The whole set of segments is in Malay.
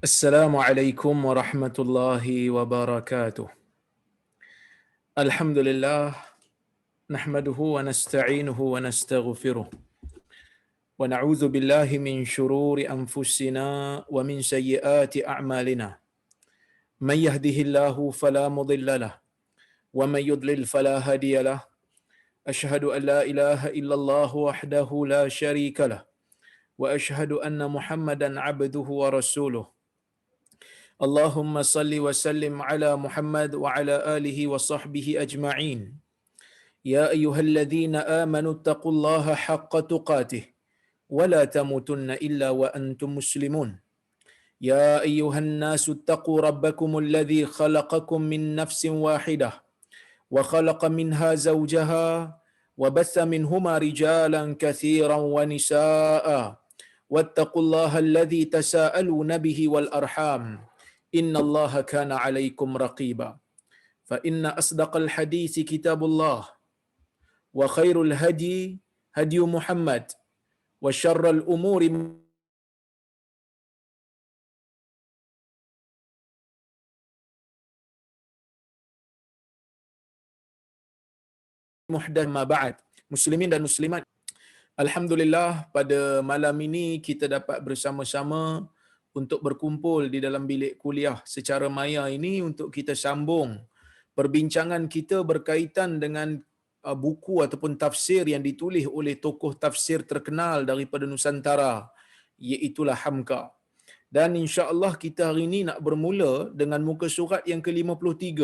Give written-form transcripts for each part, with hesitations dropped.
Assalamualaikum warahmatullahi wabarakatuh. Alhamdulillah nahmaduhu wa nasta'inuhu wa nastaghfiruh wa na'udzu billahi min shururi anfusina wa min sayyiati a'malina. Man yahdihillahu fala mudilla lahu wa man yudlil fala hadiya lahu. Ashhadu an la ilaha illallah wahdahu la syarika lahu wa ashhadu anna Muhammadan 'abduhu wa rasuluh. Allahumma salli wa sallim ala Muhammad wa ala alihi wa sahbihi ajma'in. Ya ayyuhalladzina amanu taqullaha haqqa tuqatih wa la tamutunna illa wa antum muslimun. Ya ayyuhan nasu taqu rabbakumul ladzi khalaqakum min nafsin wahidah wa khalaqa minha zawjaha wa batha minhuma rijalan katsiran wa nisaa'a wattaqullaha alladzi tasaaluna bihi wal arham. Inna Allaha kana 'alaikum raqiba. Fa inna asdaqal hadisi kitabullah wa khairul hadi hadi Muhammad wa syarral umuri muhdath ma ba'd. Muslimin dan muslimat, alhamdulillah pada malam ini kita dapat bersama-sama untuk berkumpul di dalam bilik kuliah secara maya ini untuk kita sambung perbincangan kita berkaitan dengan buku ataupun tafsir yang ditulis oleh tokoh tafsir terkenal daripada Nusantara, iaitulah Hamka. Dan insya-Allah kita hari ini nak bermula dengan muka surat yang ke-53.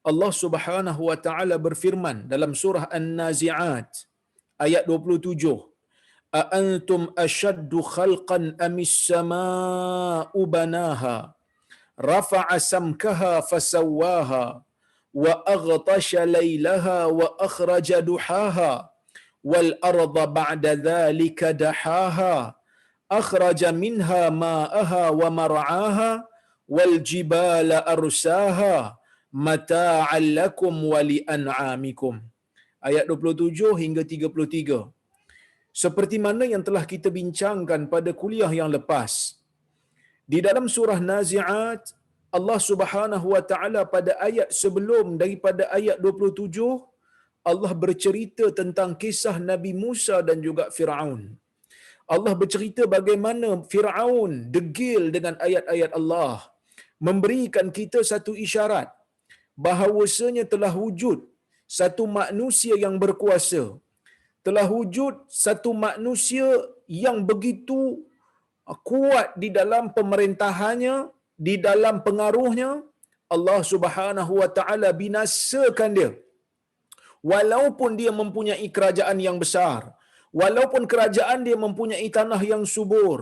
Allah Subhanahu wa taala berfirman dalam surah An-Nazi'at ayat 27. A'antum ashaddu khalqan amis samaa'u banaha rafa'a samkaha fasawwaha wa aghtasha laylaha wa akhraja duhaha wal arda ba'da dhalika dahaha akhraja minha ma'aha wa mar'aha wal jibala arsaha mata'an lakum wa li'an'amikum. Ayat 27 hingga 33. Seperti mana yang telah kita bincangkan pada kuliah yang lepas, di dalam surah Nazi'at, Allah Subhanahu wa taala pada ayat sebelum daripada ayat 27, Allah bercerita tentang kisah Nabi Musa dan juga Firaun. Allah bercerita bagaimana Firaun degil dengan ayat-ayat Allah, memberikan kita satu isyarat bahawasanya telah wujud satu manusia yang berkuasa, telah wujud satu manusia yang begitu kuat di dalam pemerintahannya, di dalam pengaruhnya. Allah Subhanahu wa taala binasakan dia. Walaupun dia mempunyai kerajaan yang besar, walaupun kerajaan dia mempunyai tanah yang subur,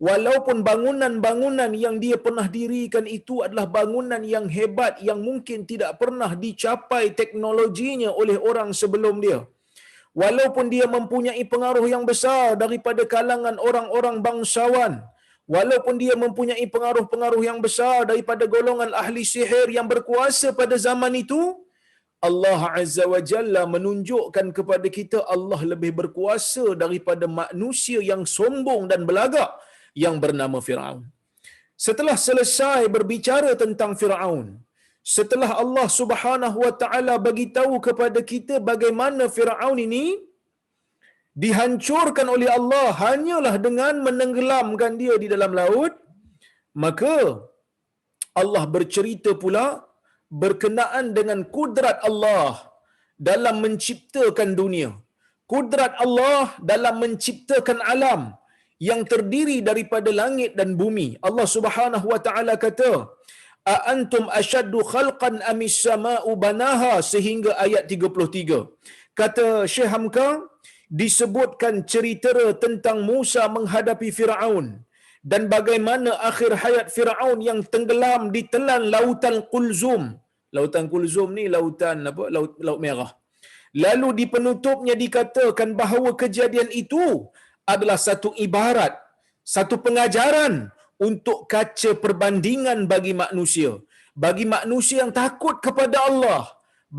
walaupun bangunan-bangunan yang dia pernah dirikan itu adalah bangunan yang hebat yang mungkin tidak pernah dicapai teknologinya oleh orang sebelum dia, walaupun dia mempunyai pengaruh yang besar daripada kalangan orang-orang bangsawan, walaupun dia mempunyai pengaruh-pengaruh yang besar daripada golongan ahli sihir yang berkuasa pada zaman itu, Allah Azza wa Jalla menunjukkan kepada kita Allah lebih berkuasa daripada manusia yang sombong dan belagak yang bernama Firaun. Setelah selesai berbicara tentang Firaun, setelah Allah Subhanahu wa taala bagi tahu kepada kita bagaimana Firaun ini dihancurkan oleh Allah hanyalah dengan menenggelamkan dia di dalam laut, maka Allah bercerita pula berkenaan dengan kudrat Allah dalam menciptakan dunia, kudrat Allah dalam menciptakan alam yang terdiri daripada langit dan bumi. Allah Subhanahu wa taala kata, a antum ashaddu khalqan amis samaa'u banaha, sehingga ayat 33. Kata Syekh Hamka, disebutkan cerita tentang Musa menghadapi Firaun dan bagaimana akhir hayat Firaun yang tenggelam di telan lautan Qulzum. Lautan Qulzum ni lautan apa? Laut Merah. Lalu di penutupnya dikatakan bahawa kejadian itu adalah satu ibarat, satu pengajaran untuk kaca perbandingan bagi manusia. Bagi manusia yang takut kepada Allah,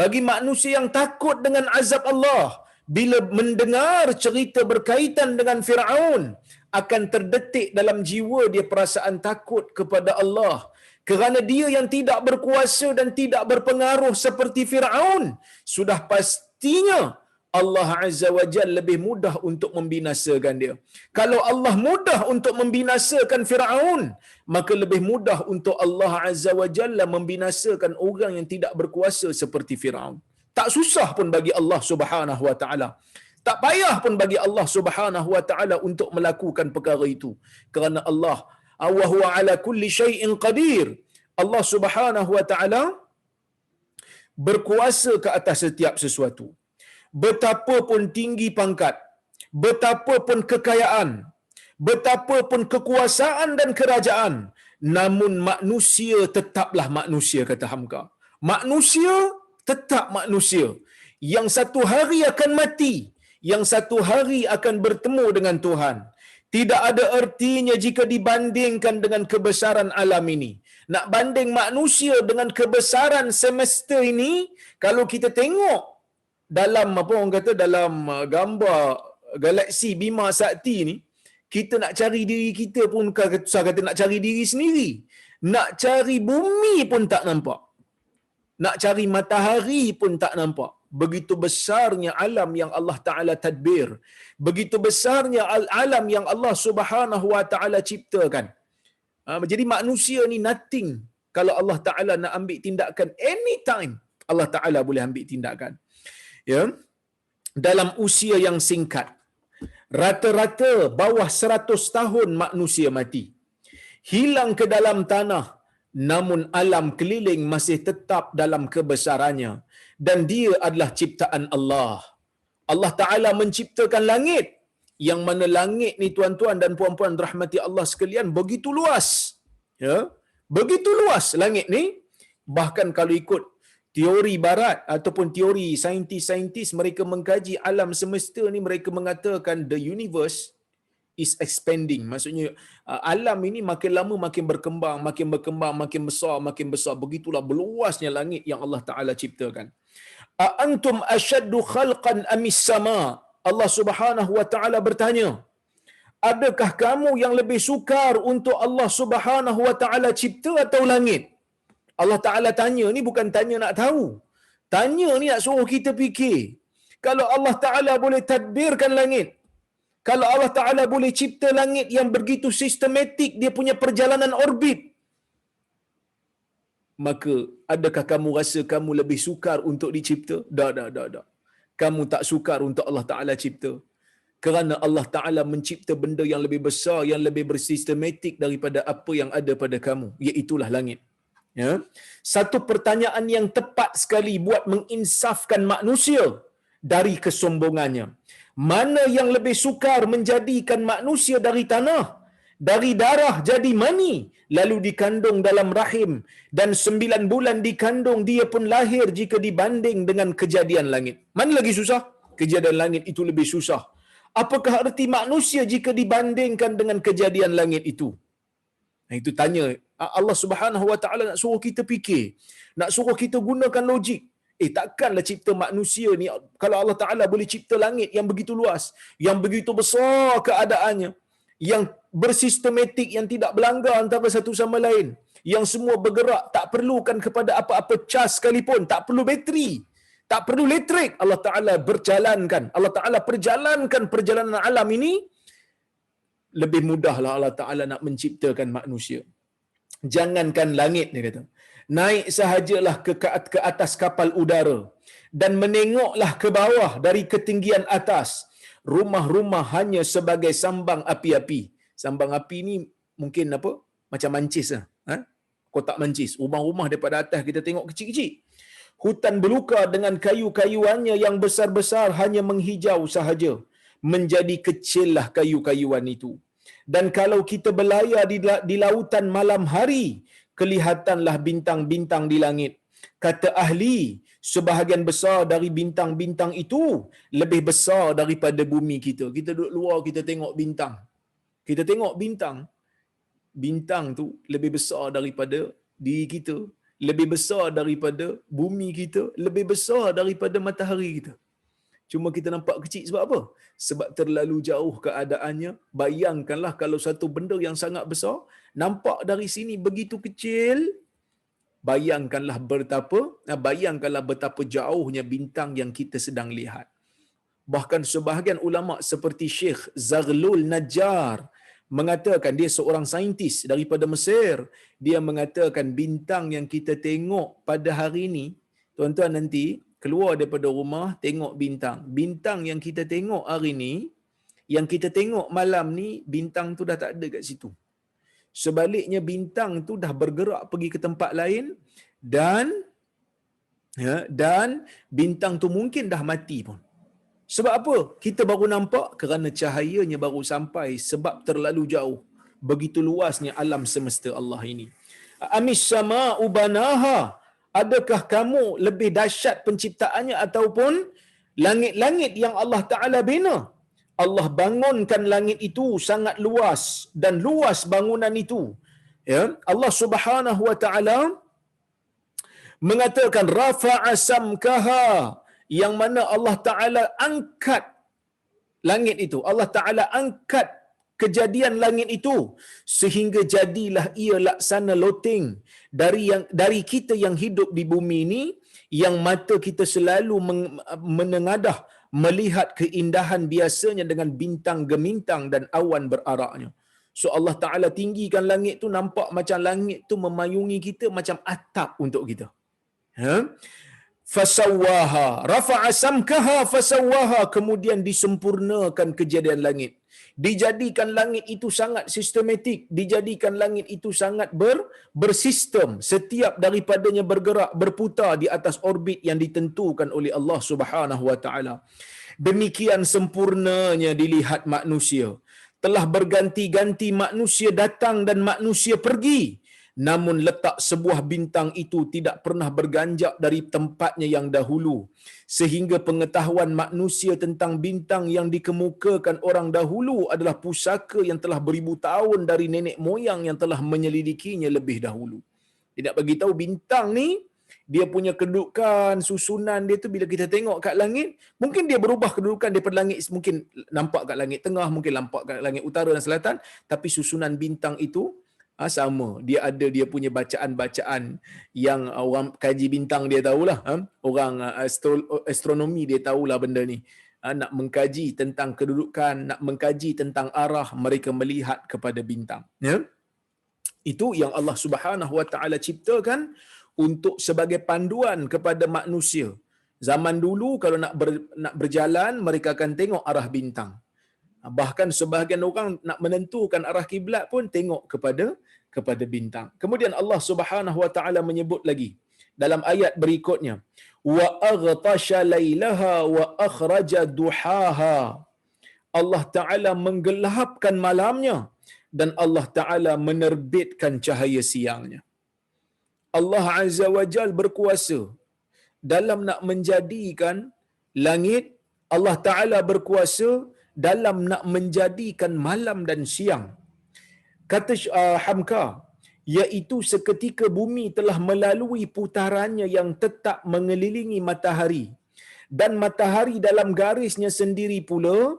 bagi manusia yang takut dengan azab Allah, bila mendengar cerita berkaitan dengan Firaun, akan terdetik dalam jiwa dia perasaan takut kepada Allah, kerana dia yang tidak berkuasa dan tidak berpengaruh seperti Firaun, sudah pastinya Allah Azza wa Jalla lebih mudah untuk membinasakan dia. Kalau Allah mudah untuk membinasakan Firaun, maka lebih mudah untuk Allah Azza wa Jalla membinasakan orang yang tidak berkuasa seperti Firaun. Tak susah pun bagi Allah Subhanahu wa taala. Tak payah pun bagi Allah Subhanahu wa taala untuk melakukan perkara itu. Kerana Allah wa huwa ala kulli syai'in qadir. Allah Subhanahu wa taala berkuasa ke atas setiap sesuatu. Betapapun tinggi pangkat, betapapun kekayaan, betapapun kekuasaan dan kerajaan, namun manusia tetaplah manusia, kata Hamka. Manusia tetap manusia. Yang satu hari akan mati, yang satu hari akan bertemu dengan Tuhan. Tidak ada ertinya jika dibandingkan dengan kebesaran alam ini. Nak banding manusia dengan kebesaran semesta ini, kalau kita tengok dalam apa orang kata, dalam gambar galaksi Bima Sakti ni, kita nak cari diri kita pun susah, kata nak cari diri sendiri. Nak cari bumi pun tak nampak. Nak cari matahari pun tak nampak. Begitu besarnya alam yang Allah Ta'ala tadbir. Begitu besarnya alam yang Allah Subhanahu Wa Ta'ala ciptakan. Jadi manusia ni nothing. Kalau Allah Ta'ala nak ambil tindakan anytime, Allah Ta'ala boleh ambil tindakan. Ya, dalam usia yang singkat, rata-rata bawah 100 tahun manusia mati, hilang ke dalam tanah, namun alam keliling masih tetap dalam kebesarannya, dan dia adalah ciptaan Allah. Allah Ta'ala menciptakan langit, yang mana langit ni tuan-tuan dan puan-puan rahmati Allah sekalian, begitu luas. Ya, begitu luas langit ni. Bahkan kalau ikut teori barat ataupun teori saintis-saintis, mereka mengkaji alam semesta ni, mereka mengatakan the universe is expanding. Maksudnya alam ini makin lama makin berkembang, makin besar. Begitulah berluasnya langit yang Allah Ta'ala ciptakan. Antum ashaddu khalqan amis sama? Allah Subhanahu wa Ta'ala bertanya, adakah kamu yang lebih sukar untuk Allah Subhanahu wa Ta'ala cipta atau langit? Allah Ta'ala tanya ni bukan tanya nak tahu. Tanya ni nak suruh kita fikir. Kalau Allah Ta'ala boleh tadbirkan langit, kalau Allah Ta'ala boleh cipta langit yang begitu sistematik dia punya perjalanan orbit, maka adakah kamu rasa kamu lebih sukar untuk dicipta? Tak. Kamu tak sukar untuk Allah Ta'ala cipta. Kerana Allah Ta'ala mencipta benda yang lebih besar, yang lebih bersistematik daripada apa yang ada pada kamu, iaitulah langit. Ya. Satu pertanyaan yang tepat sekali buat menginsafkan manusia dari kesombongannya. Mana yang lebih sukar menjadikan manusia dari tanah, dari darah jadi mani, lalu dikandung dalam rahim, dan 9 bulan dikandung dia pun lahir, jika dibanding dengan kejadian langit? Mana lagi susah? Kejadian langit itu lebih susah. Apakah erti manusia jika dibandingkan dengan kejadian langit itu? Itu tanya Allah Subhanahu Wa Ta'ala, nak suruh kita fikir, nak suruh kita gunakan logik. Takkanlah cipta manusia ni, kalau Allah Ta'ala boleh cipta langit yang begitu luas, yang begitu besar keadaannya, yang bersistematik, yang tidak berlanggar antara satu sama lain, yang semua bergerak, tak perlukan kepada apa-apa cas sekalipun, tak perlu bateri, tak perlu elektrik. Allah Ta'ala perjalankan perjalanan alam ini. Lebih mudahlah Allah Ta'ala nak menciptakan manusia. Jangankan langit, dia kata, naik sahajalah ke atas kapal udara dan menengoklah ke bawah dari ketinggian atas, rumah-rumah hanya sebagai sambang api-api. Sambang api ni mungkin apa? Macam mancis lah. Kotak mancis. Rumah-rumah daripada atas kita tengok kecil-kecil. Hutan belukar dengan kayu-kayuannya yang besar-besar hanya menghijau sahaja. Menjadi kecillah kayu-kayuan itu. Dan kalau kita berlayar di lautan malam hari, kelihatanlah bintang-bintang di langit. Kata ahli, sebahagian besar dari bintang-bintang itu lebih besar daripada bumi kita. Kita duduk luar, kita tengok bintang. Kita tengok bintang. Bintang tu lebih besar daripada diri kita, lebih besar daripada bumi kita, lebih besar daripada matahari kita. Cuma kita nampak kecil sebab apa? Sebab terlalu jauh keadaannya. Bayangkanlah kalau satu benda yang sangat besar, nampak dari sini begitu kecil, bayangkanlah betapa jauhnya bintang yang kita sedang lihat. Bahkan sebahagian ulama seperti Syekh Zaghlul Najjar mengatakan, dia seorang saintis daripada Mesir, dia mengatakan bintang yang kita tengok pada hari ini, tuan-tuan nanti keluar daripada rumah tengok bintang yang kita tengok hari ini, yang kita tengok malam ni, bintang tu dah tak ada kat situ. Sebaliknya bintang tu dah bergerak pergi ke tempat lain, dan bintang tu mungkin dah mati pun. Sebab apa? Kita baru nampak kerana cahayanya baru sampai, sebab terlalu jauh. Begitu luasnya alam semesta Allah ini. Amis sama'u banaha. Adakah kamu lebih dahsyat penciptaannya ataupun langit-langit yang Allah Ta'ala bina? Allah bangunkan langit itu sangat luas, dan luas bangunan itu. Ya, Allah Subhanahu wa Ta'ala mengatakan rafa'a samkaha, yang mana Allah Ta'ala angkat langit itu. Allah Ta'ala angkat kejadian langit itu sehingga jadilah ia laksana loteng dari kita yang hidup di bumi ini, yang mata kita selalu menengadah melihat keindahan biasanya dengan bintang gemintang dan awan beraraknya. So Allah Ta'ala tinggikan langit tu, nampak macam langit tu memayungi kita macam atap untuk kita. Fasawwaha, rafa'a samkaha fasawwaha, kemudian disempurnakan kejadian langit. Dijadikan langit itu sangat sistematik, dijadikan langit itu sangat bersistem, setiap daripadanya bergerak, berputar di atas orbit yang ditentukan oleh Allah Subhanahu wa Ta'ala. Demikian sempurnanya dilihat manusia. Telah berganti-ganti manusia datang dan manusia pergi, namun letak sebuah bintang itu tidak pernah berganjak dari tempatnya yang dahulu, sehingga pengetahuan manusia tentang bintang yang dikemukakan orang dahulu adalah pusaka yang telah beribu tahun dari nenek moyang yang telah menyelidikinya lebih dahulu. Dia nak bagi tahu bintang ni, dia punya kedudukan, susunan dia tu, bila kita tengok kat langit, mungkin dia berubah kedudukan daripada langit, mungkin nampak kat langit tengah, mungkin nampak kat langit utara dan selatan, tapi susunan bintang itu sama. Dia ada dia punya bacaan-bacaan yang orang kaji bintang dia tahulah. Orang astronomi dia tahulah benda ni. Nak mengkaji tentang kedudukan, nak mengkaji tentang arah, mereka melihat kepada bintang. Ya? Itu yang Allah Subhanahu Wa Ta'ala ciptakan untuk sebagai panduan kepada manusia. Zaman dulu kalau nak berjalan, mereka akan tengok arah bintang. Bahkan sebahagian orang nak menentukan arah kiblat pun tengok kepada bintang. Kemudian Allah Subhanahu wa Ta'ala menyebut lagi dalam ayat berikutnya, wa aghtasha lailaha wa akhraja duhaha. Allah Ta'ala menggelapkan malamnya dan Allah Ta'ala menerbitkan cahaya siangnya. Allah Azza wa Jal berkuasa dalam nak menjadikan langit, Allah Ta'ala berkuasa dalam nak menjadikan malam dan siang. Kata Hamka, iaitu seketika bumi telah melalui putarannya yang tetap mengelilingi matahari, dan matahari dalam garisnya sendiri pula,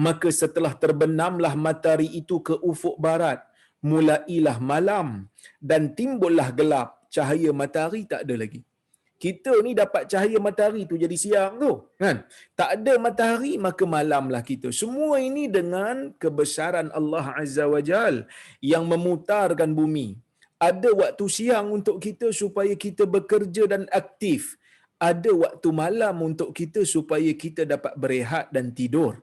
maka setelah terbenamlah matahari itu ke ufuk barat, mulailah malam dan timbullah gelap, cahaya matahari tak ada lagi. Kita ni dapat cahaya matahari tu jadi siang tu, kan? Tak ada matahari maka malamlah kita. Semua ini dengan kebesaran Allah Azza wa Jal yang memutarkan bumi. Ada waktu siang untuk kita supaya kita bekerja dan aktif. Ada waktu malam untuk kita supaya kita dapat berehat dan tidur.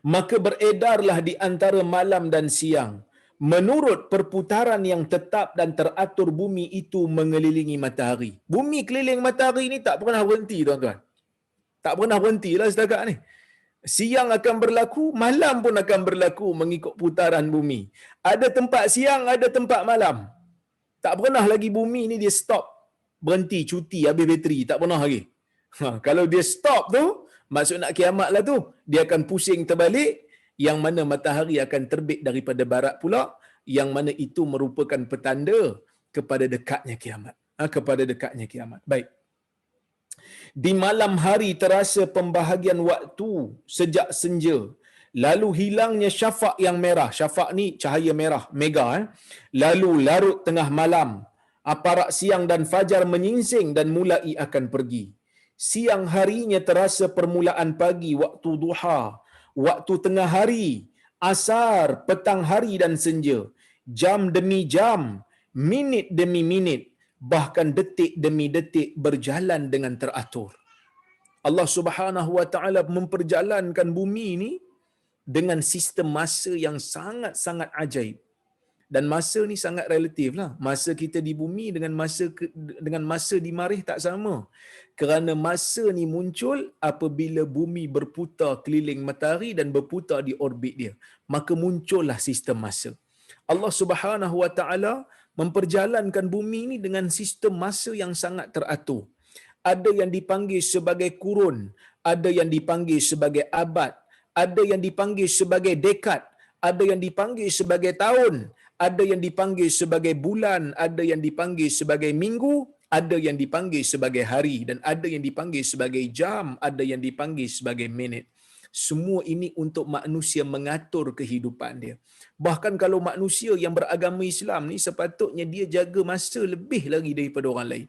Maka beredarlah di antara malam dan siang, menurut perputaran yang tetap dan teratur bumi itu mengelilingi matahari. Bumi keliling matahari ni tak pernah berhenti, tuan-tuan. Tak pernah berhentilah setakat ni. Siang akan berlaku, malam pun akan berlaku mengikut putaran bumi. Ada tempat siang, ada tempat malam. Tak pernah lagi bumi ni dia stop, berhenti, cuti, habis bateri. Tak pernah lagi. Kalau dia stop tu, maksud nak kiamat lah tu, dia akan pusing terbalik, yang mana matahari akan terbit daripada barat pula, yang mana itu merupakan petanda kepada dekatnya kiamat. Kepada dekatnya kiamat. Baik. Di malam hari terasa pembahagian waktu sejak senja. Lalu hilangnya syafaq yang merah. Syafaq ni cahaya merah, mega. Lalu larut tengah malam. Aparak siang dan fajar menyingsing dan mulai akan pergi. Siang harinya terasa permulaan pagi, waktu duha, waktu tengah hari, asar, petang hari dan senja. Jam demi jam, minit demi minit, bahkan detik demi detik berjalan dengan teratur. Allah Subhanahu wa taala memperjalankan bumi ini dengan sistem masa yang sangat-sangat ajaib. Dan masa ni sangat relatif lah. Masa kita di bumi dengan masa di marikh tak sama. Kerana masa ni muncul apabila bumi berputar keliling matahari dan berputar di orbit dia. Maka muncullah sistem masa. Allah Subhanahu wa taala memperjalankan bumi ini dengan sistem masa yang sangat teratur. Ada yang dipanggil sebagai kurun, ada yang dipanggil sebagai abad, ada yang dipanggil sebagai dekad, ada yang dipanggil sebagai tahun, ada yang dipanggil sebagai bulan, ada yang dipanggil sebagai minggu, ada yang dipanggil sebagai hari, dan ada yang dipanggil sebagai jam, ada yang dipanggil sebagai minit. Semua ini untuk manusia mengatur kehidupan dia. Bahkan kalau manusia yang beragama Islam ni sepatutnya dia jaga masa lebih lagi daripada orang lain.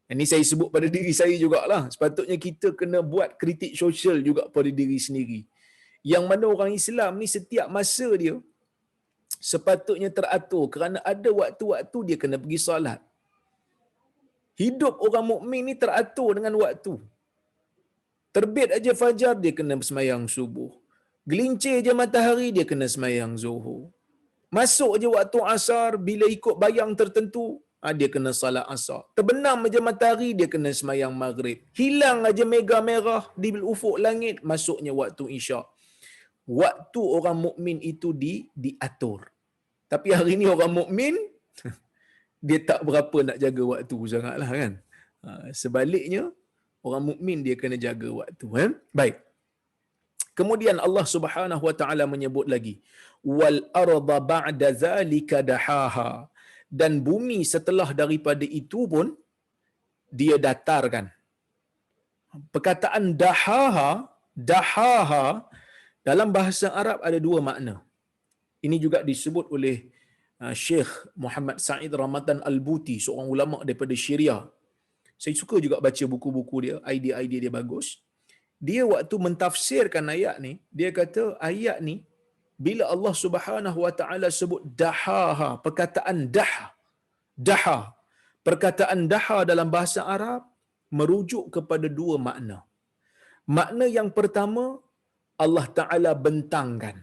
Ini saya sebut pada diri saya jugalah. Sepatutnya kita kena buat kritik sosial juga pada diri sendiri. Yang mana orang Islam ni setiap masa dia sepatutnya teratur kerana ada waktu-waktu dia kena pergi solat. Hidup orang mukmin ni teratur dengan waktu. Terbit aja fajar dia kena sembahyang subuh. Gelincir je matahari dia kena sembahyang zuhur. Masuk je waktu asar bila ikut bayang tertentu dia kena salat asar. Terbenam aja matahari dia kena sembahyang maghrib. Hilang aja mega merah di ufuk langit masuknya waktu isyak. Waktu orang mukmin itu diatur. Tapi hari ni orang mukmin dia tak berapa nak jaga waktu sangatlah kan. Sebaliknya orang mukmin dia kena jaga waktu Baik. Kemudian Allah Subhanahu wa taala menyebut lagi wal arda ba'da zalika dahaha, dan bumi setelah daripada itu pun dia datarkan. Perkataan dahaha dalam bahasa Arab ada dua makna. Ini juga disebut oleh Syekh Muhammad Sa'id Ramadan Al-Buti, seorang ulama daripada Syria. Saya suka juga baca buku-buku dia, idea-idea dia bagus. Dia waktu mentafsirkan ayat ni, dia kata ayat ni bila Allah Subhanahu wa taala sebut dahaha, perkataan daha. Perkataan daha dalam bahasa Arab merujuk kepada dua makna. Makna yang pertama, Allah Taala bentangkan.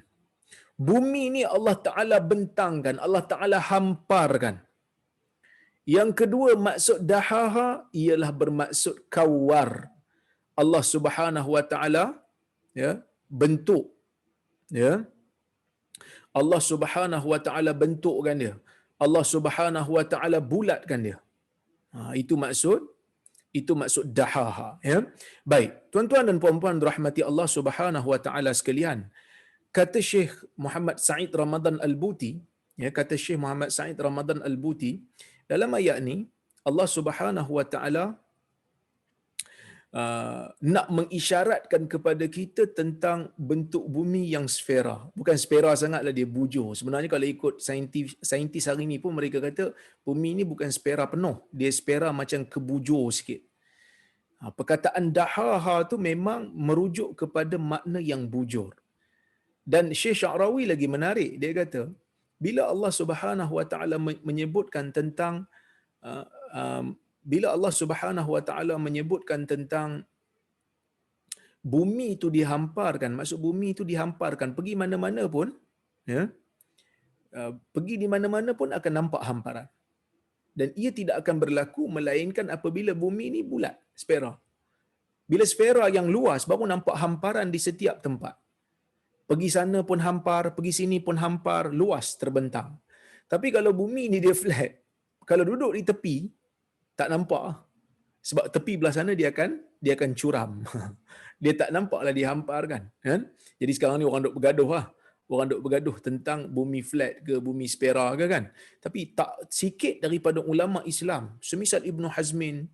Bumi ni Allah Taala bentangkan, Allah Taala hamparkan. Yang kedua maksud dahaha ialah bermaksud kawar. Allah Subhanahu wa taala bentuk Allah Subhanahu wa taala bentukkan dia. Allah Subhanahu wa taala bulatkan dia. Itu maksud dahaha Baik, tuan-tuan dan puan-puan rahmati Allah Subhanahu wa taala sekalian. Kata Syekh Muhammad Sa'id Ramadan Al-Buti, kata Syekh Muhammad Sa'id Ramadan Al-Buti, dalam ayat ni Allah Subhanahu wa taala nak mengisyaratkan kepada kita tentang bentuk bumi yang sfera. Bukan sfera sangatlah, dia bujur. Sebenarnya kalau ikut saintis hari ni pun mereka kata bumi ni bukan sfera penuh, dia sfera macam kebujur sikit. Perkataan dahaha tu memang merujuk kepada makna yang bujur. Dan Syekh Sya'rawi lagi menarik, dia kata bila Allah Subhanahu wa taala menyebutkan tentang bila Allah Subhanahu wa taala menyebutkan tentang bumi itu dihamparkan, maksud bumi itu dihamparkan pergi mana-mana pun pergi di mana-mana pun akan nampak hamparan. Dan ia tidak akan berlaku melainkan apabila bumi ini bulat, sfera. Bila sfera yang luas baru nampak hamparan di setiap tempat. Pergi sana pun hampar, pergi sini pun hampar, luas terbentang. Tapi kalau bumi ni dia flat, kalau duduk di tepi tak nampak. Sebab tepi belah sana dia akan curam. Dia tak nampaklah dihamparkan, kan? Jadi sekarang ni orang duk bergaduh lah. Orang duk bergaduh tentang bumi flat ke bumi sfera ke, kan? Tapi tak sikit daripada ulama Islam, semisal Ibn Hazmin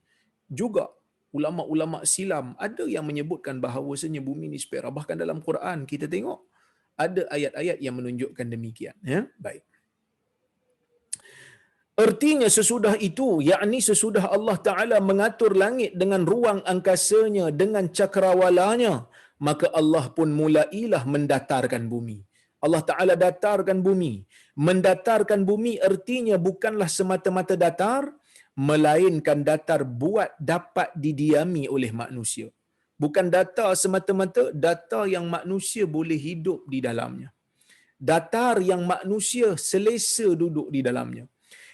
juga ulama-ulama silam ada yang menyebutkan bahawasanya bumi ni sfera. Bahkan dalam Quran kita tengok ada ayat-ayat yang menunjukkan demikian. Ya, baik. Artinya sesudah itu, yakni sesudah Allah Ta'ala mengatur langit dengan ruang angkasanya, dengan cakrawalanya, maka Allah pun mulailah mendatarkan bumi. Allah Ta'ala datarkan bumi. Mendatarkan bumi artinya bukanlah semata-mata datar, melainkan datar buat dapat didiami oleh manusia. Bukan datar semata-mata, datar yang manusia boleh hidup di dalamnya. Datar yang manusia selesa duduk di dalamnya.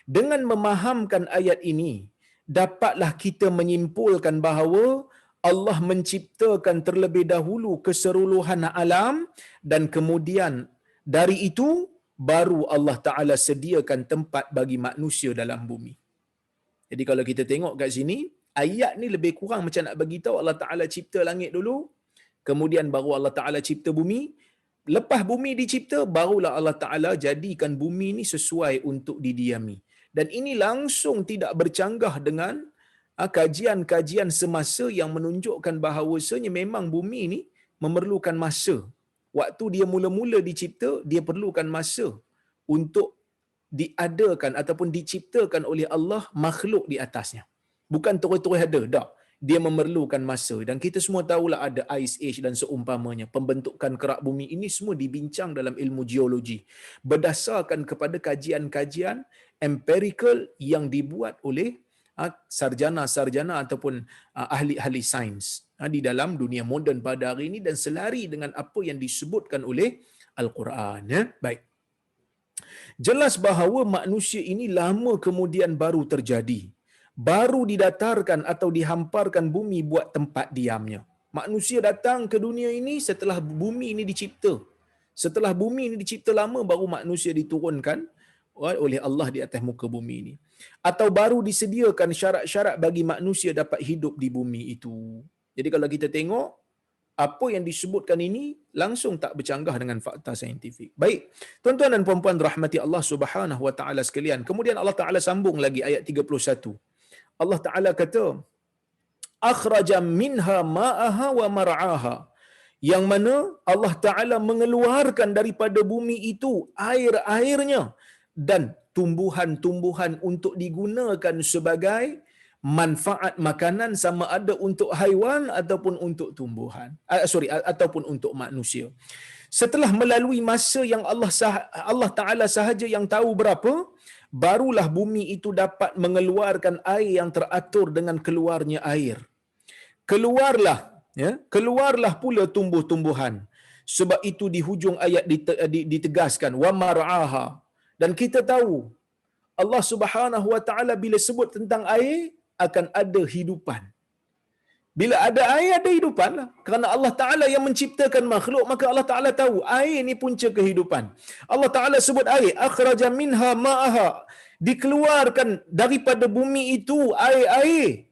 Dengan memahamkan ayat ini, dapatlah kita menyimpulkan bahawa Allah menciptakan terlebih dahulu keseluruhan alam dan kemudian dari itu baru Allah Ta'ala sediakan tempat bagi manusia dalam bumi. Jadi kalau kita tengok kat sini, ayat ni lebih kurang macam nak bagi tahu Allah Ta'ala cipta langit dulu, kemudian baru Allah Ta'ala cipta bumi. Lepas bumi dicipta, barulah Allah Ta'ala jadikan bumi ni sesuai untuk didiami. Dan ini langsung tidak bercanggah dengan kajian-kajian semasa yang menunjukkan bahawasanya memang bumi ni memerlukan masa. Waktu dia mula-mula dicipta, dia perlukan masa untuk diadakan ataupun diciptakan oleh Allah makhluk di atasnya. Bukan terus-terus ada, tak. Dia memerlukan masa. Dan kita semua tahulah ada ice age dan seumpamanya. Pembentukan kerak bumi ini semua dibincang dalam ilmu geologi. Berdasarkan kepada kajian-kajian empirical yang dibuat oleh sarjana-sarjana ataupun ahli-ahli sains di dalam dunia moden pada hari ini dan selari dengan apa yang disebutkan oleh Al-Quran. Baik. Jelas bahawa manusia ini lama kemudian baru terjadi. Baru didatarkan atau dihamparkan bumi buat tempat diamnya. Manusia datang ke dunia ini setelah bumi ini dicipta. Setelah bumi ini dicipta lama baru manusia diturunkan oleh Allah di atas muka bumi ini. Atau baru disediakan syarat-syarat bagi manusia dapat hidup di bumi itu. Jadi kalau kita tengok, apa yang disebutkan ini langsung tak bercanggah dengan fakta saintifik. Baik, tuan-tuan dan puan-puan rahmati Allah Subhanahu wa taala sekalian. Kemudian Allah Taala sambung lagi ayat 31. Allah Taala kata, "Akhraja minha ma'aha wa mar'aha." Yang mana Allah Taala mengeluarkan daripada bumi itu air-airnya dan tumbuhan-tumbuhan untuk digunakan sebagai manfaat makanan sama ada untuk haiwan ataupun untuk tumbuhan. Ataupun untuk manusia. Setelah melalui masa yang Allah Taala sahaja yang tahu berapa, barulah bumi itu dapat mengeluarkan air yang teratur dengan keluarnya air. Keluarlah pula tumbuh-tumbuhan. Sebab itu di hujung ayat ditegaskan wa mar'aha. Dan kita tahu Allah Subhanahu wa taala bila sebut tentang air akan ada hidupan. Bila ada air ada hidupan lah. Kerana Allah Taala yang menciptakan makhluk, maka Allah Taala tahu air ni punca kehidupan. Allah Taala sebut air, akhraja minha ma'aha, dikeluarkan daripada bumi itu air-air,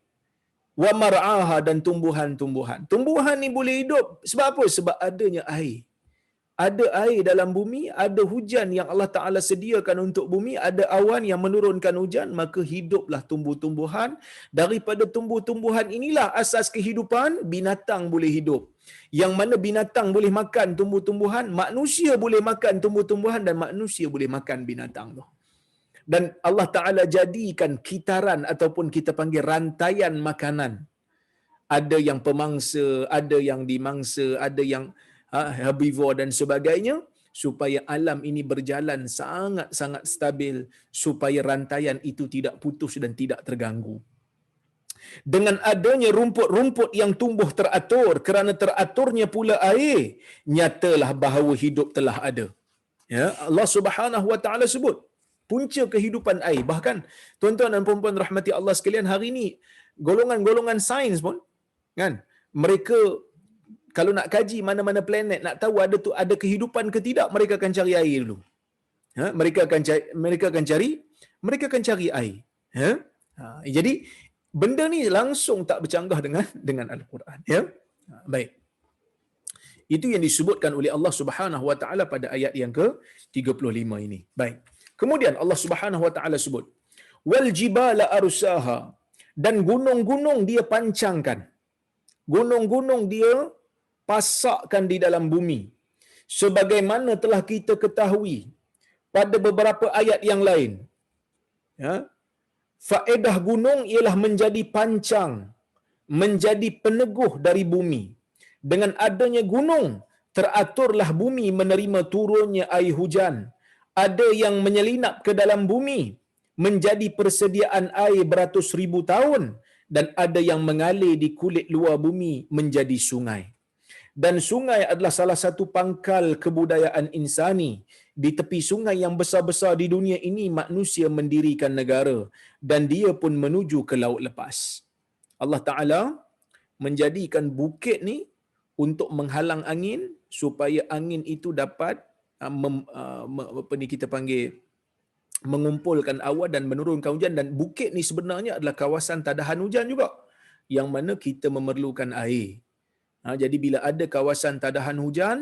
wa mar'aha, dan tumbuhan-tumbuhan. Tumbuhan ni boleh hidup sebab apa? Sebab adanya air. Ada air dalam bumi, ada hujan yang Allah Ta'ala sediakan untuk bumi, ada awan yang menurunkan hujan, maka hiduplah tumbuh-tumbuhan. Daripada tumbuh-tumbuhan inilah asas kehidupan, binatang boleh hidup. Yang mana binatang boleh makan tumbuh-tumbuhan, manusia boleh makan tumbuh-tumbuhan dan manusia boleh makan binatang tu. Dan Allah Ta'ala jadikan kitaran ataupun kita panggil rantaian makanan. Ada yang pemangsa, ada yang dimangsa, ada yang herbivore dan sebagainya, supaya alam ini berjalan sangat-sangat stabil, supaya rantaian itu tidak putus dan tidak terganggu. Dengan adanya rumput-rumput yang tumbuh teratur, kerana teraturnya pula air, nyatalah bahawa hidup telah ada. Ya, Allah Subhanahu wa taala sebut punca kehidupan air. Bahkan tuan-tuan dan puan-puan rahmati Allah sekalian, hari ini golongan-golongan sains pun kan, mereka kalau nak kaji mana-mana planet, nak tahu ada kehidupan ke tidak, mereka akan cari air dulu. Mereka akan cari air. Jadi benda ni langsung tak bercanggah dengan Al-Quran. Baik. Itu yang disebutkan oleh Allah Subhanahu wa taala pada ayat yang ke-35 ini. Baik. Kemudian Allah Subhanahu wa taala sebut, wal jibala arsaha, Dan gunung-gunung dia pancangkan. Gunung-gunung dia pasakkan di dalam bumi. Sebagaimana telah kita ketahui pada beberapa ayat yang lain. Ya, faedah gunung ialah menjadi pancang, menjadi peneguh dari bumi. Dengan adanya gunung, teraturlah bumi menerima turunnya air hujan. Ada yang menyelinap ke dalam bumi, menjadi persediaan air beratus ribu tahun, dan ada yang mengalir di kulit luar bumi menjadi sungai. Dan sungai adalah salah satu pangkal kebudayaan insani. Di tepi sungai yang besar-besar di dunia ini, manusia mendirikan negara dan dia pun menuju ke laut lepas. Allah Ta'ala menjadikan bukit ni untuk menghalang angin, supaya angin itu dapat apa ni kita panggil, mengumpulkan awan dan menurunkan hujan. Dan bukit ni sebenarnya adalah kawasan tadahan hujan juga, yang mana kita memerlukan air. Jadi bila ada kawasan tadahan hujan,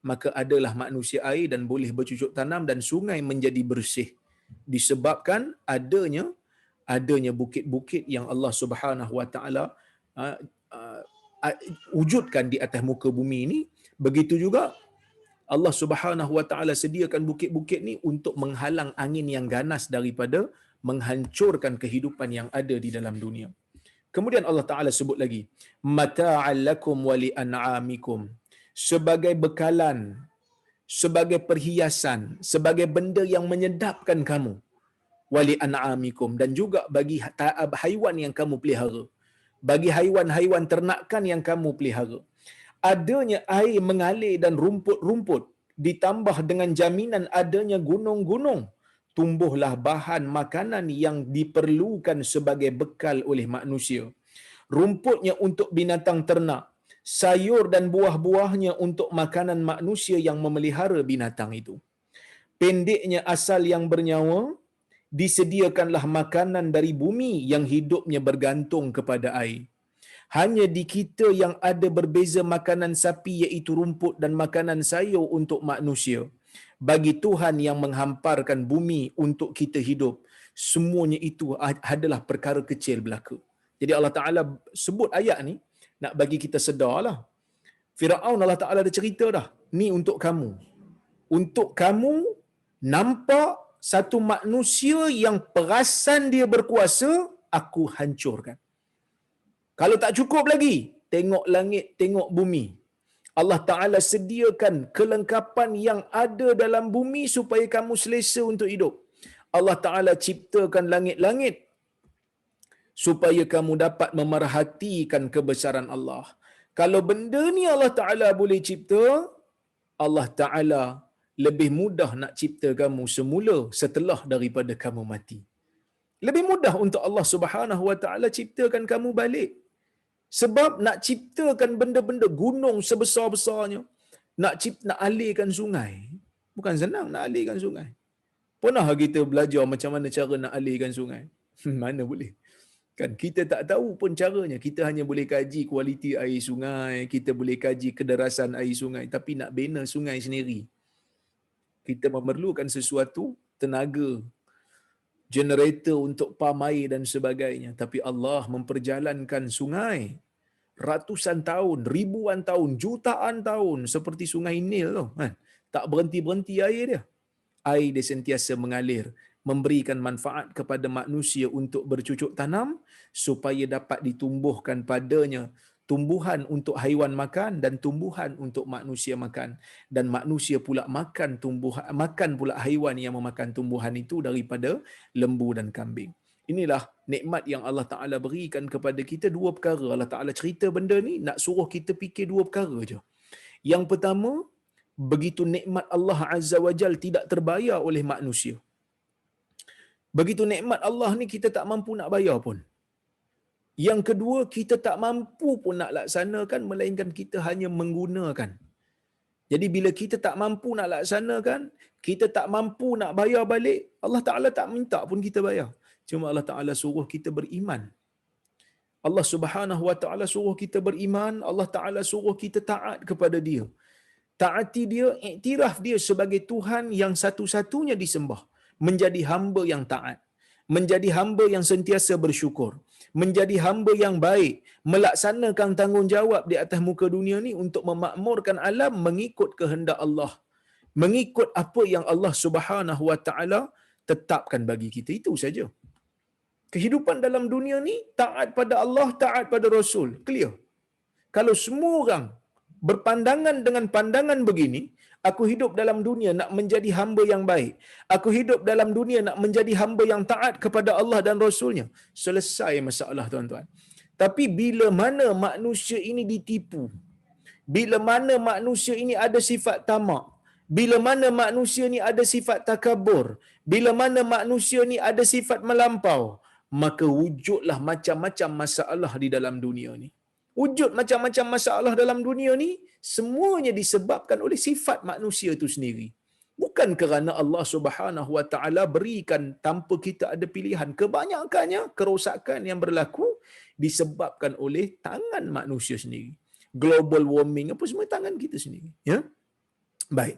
maka adalah manusia air dan boleh bercucuk tanam, dan sungai menjadi bersih disebabkan adanya bukit-bukit yang Allah Subhanahu Wa Taala wujudkan di atas muka bumi ini. Begitu juga Allah Subhanahu Wa Taala sediakan bukit-bukit ni untuk menghalang angin yang ganas daripada menghancurkan kehidupan yang ada di dalam dunia. Kemudian Allah Ta'ala sebut lagi, mata'al lakum wa li an'amikum, sebagai bekalan, sebagai perhiasan, sebagai benda yang menyedapkan kamu, wa li an'amikum, dan juga bagi haiwan yang kamu pelihara, bagi haiwan-haiwan ternakan yang kamu pelihara. Adanya air mengalir dan rumput-rumput, ditambah dengan jaminan adanya gunung-gunung, tumbuhlah bahan makanan yang diperlukan sebagai bekal oleh manusia. Rumputnya untuk binatang ternak, sayur dan buah-buahnya untuk makanan manusia yang memelihara binatang itu. Pendeknya asal yang bernyawa, disediakanlah makanan dari bumi yang hidupnya bergantung kepada air. Hanya di kita yang ada berbeza makanan sapi, iaitu rumput, dan makanan sayur untuk manusia. Bagi Tuhan yang menghamparkan bumi untuk kita hidup, semuanya itu adalah perkara kecil belaka. Jadi Allah Ta'ala sebut ayat ni nak bagi kita sedarlah. Firaun Allah Ta'ala dah cerita dah, ni untuk kamu. Untuk kamu nampak satu manusia yang perasan dia berkuasa, aku hancurkan. Kalau tak cukup lagi, tengok langit, tengok bumi. Allah Ta'ala sediakan kelengkapan yang ada dalam bumi supaya kamu selesa untuk hidup. Allah Ta'ala ciptakan langit-langit supaya kamu dapat memerhatikan kebesaran Allah. Kalau benda ni Allah Ta'ala boleh cipta, Allah Ta'ala lebih mudah nak cipta kamu semula setelah daripada kamu mati. Lebih mudah untuk Allah Subhanahu Wa Ta'ala ciptakan kamu balik. Sebab nak ciptakan benda-benda gunung sebesar-besarnya, nak alirkan sungai, bukan senang nak alirkan sungai. Pernah kita belajar macam mana cara nak alirkan sungai? Mana boleh. Kan kita tak tahu pun caranya. Kita hanya boleh kaji kualiti air sungai, kita boleh kaji kederasan air sungai, tapi nak bina sungai sendiri, kita memerlukan sesuatu tenaga, generator untuk pam air dan sebagainya. Tapi Allah memperjalankan sungai ratusan tahun, ribuan tahun, jutaan tahun, seperti sungai Nil tu kan, tak berhenti-berhenti air dia. Air dia sentiasa mengalir, memberikan manfaat kepada manusia untuk bercucuk tanam, supaya dapat ditumbuhkan padanya tumbuhan untuk haiwan makan dan tumbuhan untuk manusia makan, dan manusia pula makan pula haiwan yang memakan tumbuhan itu daripada lembu dan kambing. Inilah nikmat yang Allah Ta'ala berikan kepada kita. Dua perkara Allah Ta'ala cerita benda ni nak suruh kita fikir dua perkara je. Yang pertama, begitu nikmat Allah Azza wa Jal tidak terbayar oleh manusia. Begitu nikmat Allah ni kita tak mampu nak bayar pun. Yang kedua, kita tak mampu pun nak laksanakan, melainkan kita hanya menggunakan. Jadi bila kita tak mampu nak laksanakan, kita tak mampu nak bayar balik, Allah Ta'ala tak minta pun kita bayar. Cuma Allah Ta'ala suruh kita beriman. Allah Subhanahu Wa Ta'ala suruh kita beriman, Allah Ta'ala suruh kita taat kepada Dia. Taati Dia, iktiraf Dia sebagai Tuhan yang satu-satunya disembah, menjadi hamba yang taat. menjadi hamba yang sentiasa bersyukur, menjadi hamba yang baik, melaksanakan tanggungjawab di atas muka dunia ni untuk memakmurkan alam mengikut kehendak Allah, mengikut apa yang Allah Subhanahu Wa Taala tetapkan bagi kita. Itu saja. Kehidupan dalam dunia ni taat pada Allah, taat pada Rasul. Clear. Kalau semua orang berpandangan dengan pandangan begini, aku hidup dalam dunia nak menjadi hamba yang baik, aku hidup dalam dunia nak menjadi hamba yang taat kepada Allah dan Rasulnya, selesai masalah, tuan-tuan. Tapi bila mana manusia ini ditipu, bila mana manusia ini ada sifat tamak, bila mana manusia ni ada sifat takabur, bila mana manusia ni ada sifat melampau, maka wujudlah macam-macam masalah di dalam dunia ni. Wujud macam-macam masalah dalam dunia ni semuanya disebabkan oleh sifat manusia itu sendiri. Bukan kerana Allah Subhanahu Wa Taala berikan tanpa kita ada pilihan. Kebanyakannya kerosakan yang berlaku disebabkan oleh tangan manusia sendiri. Global warming apa semua tangan kita sendiri, ya. Baik.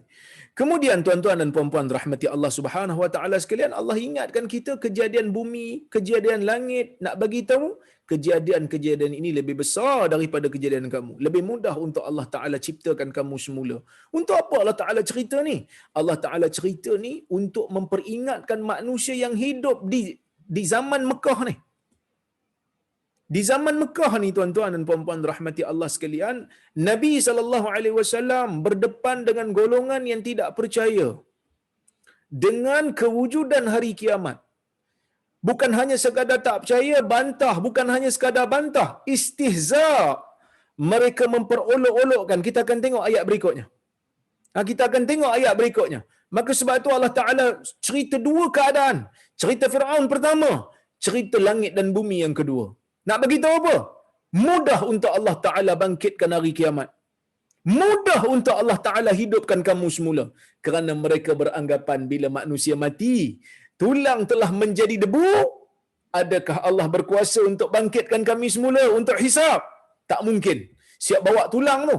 Kemudian tuan-tuan dan puan-puan rahmati Allah Subhanahu Wa Taala sekalian, Allah ingatkan kita kejadian bumi, kejadian langit, nak bagi tahu kejadian-kejadian ini lebih besar daripada kejadian kamu. Lebih mudah untuk Allah Taala ciptakan kamu semula. Untuk apa Allah Taala cerita ni? Allah Taala cerita ni untuk memperingatkan manusia yang hidup di zaman Mekah ni. Di zaman Mekah ni tuan-tuan dan puan-puan rahmati Allah sekalian, Nabi SAW berdepan dengan golongan yang tidak percaya dengan kewujudan hari kiamat. Bukan hanya sekadar tak percaya, bantah. Bukan hanya sekadar bantah, istihza. Mereka memperolok-olokkan. Kita akan tengok ayat berikutnya. Kita akan tengok ayat berikutnya. Maka sebab itu Allah Ta'ala cerita dua keadaan. Cerita Fir'aun pertama, cerita langit dan bumi yang kedua. Nak beritahu apa? Mudah untuk Allah Ta'ala bangkitkan hari kiamat. Mudah untuk Allah Ta'ala hidupkan kamu semula. Kerana mereka beranggapan bila manusia mati, tulang telah menjadi debu, adakah Allah berkuasa untuk bangkitkan kami semula untuk hisab? Tak mungkin. Siap bawa tulang tu.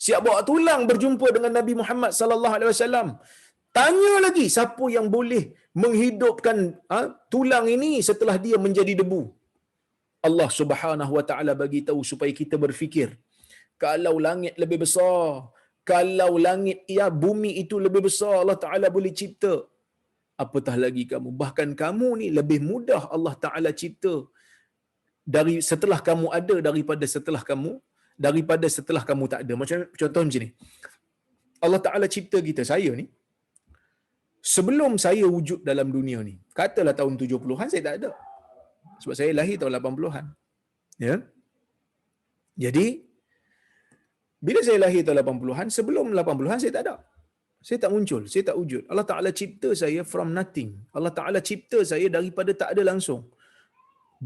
Siap bawa tulang berjumpa dengan Nabi Muhammad sallallahu alaihi wasallam. Tanya lagi siapa yang boleh menghidupkan tulang ini setelah dia menjadi debu? Allah Subhanahu Wa Taala bagi tahu supaya kita berfikir. Kalau langit lebih besar, kalau langit bumi itu lebih besar, Allah Taala boleh cipta. Apatah lagi kamu. Bahkan kamu ni lebih mudah Allah Taala cipta dari setelah kamu ada daripada setelah kamu tak ada. Macam contoh macam ni. Allah Taala cipta kita, saya ni. Sebelum saya wujud dalam dunia ni, katalah tahun 70-an saya tak ada. Sebab saya lahir tahun 80-an. Ya. Jadi bila saya lahir tahun 80-an, sebelum 80-an saya tak ada. Saya tak muncul, saya tak wujud. Allah Ta'ala cipta saya from nothing. Allah Ta'ala cipta saya daripada tak ada langsung.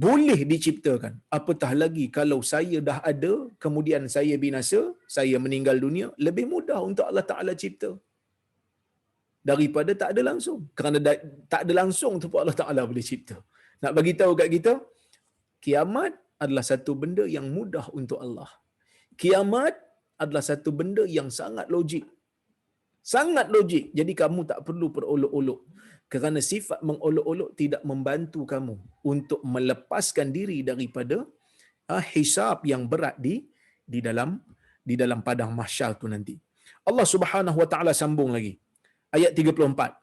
Boleh diciptakan. Apatah lagi kalau saya dah ada, kemudian saya binasa, saya meninggal dunia, lebih mudah untuk Allah Ta'ala cipta daripada tak ada langsung. Kerana tak ada langsung tu pun Allah Ta'ala boleh cipta. Nak bagi tahu kat kita, kiamat adalah satu benda yang mudah untuk Allah. Kiamat adalah satu benda yang sangat logik. Sangat logik. Jadi kamu tak perlu berolok-olok. Kerana sifat mengolok-olok tidak membantu kamu untuk melepaskan diri daripada hisab yang berat di dalam padang mahsyar tu nanti. Allah Subhanahu Wa Taala sambung lagi. Ayat 34.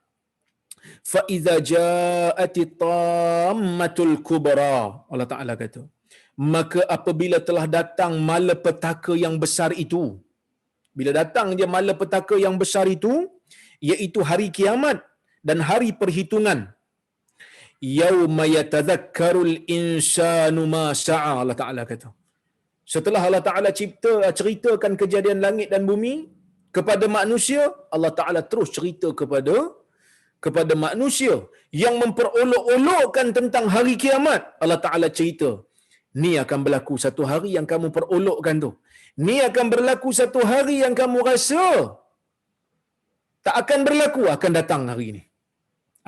Fa iza ja'atit tammatul kubra. Allah Taala kata, maka apabila telah datang malapetaka yang besar itu, bila datang je malapetaka yang besar itu, iaitu hari kiamat dan hari perhitungan, yauma yatadhakkarul insanu ma sa'a. Allah Taala kata, setelah Allah Taala ceritakan kejadian langit dan bumi kepada manusia, Allah Taala terus cerita kepada manusia yang memperolok-olokkan tentang hari kiamat. Allah Taala cerita, ni akan berlaku satu hari yang kamu perolokkan tu. Ni akan berlaku satu hari yang kamu rasa tak akan berlaku, akan datang hari ini.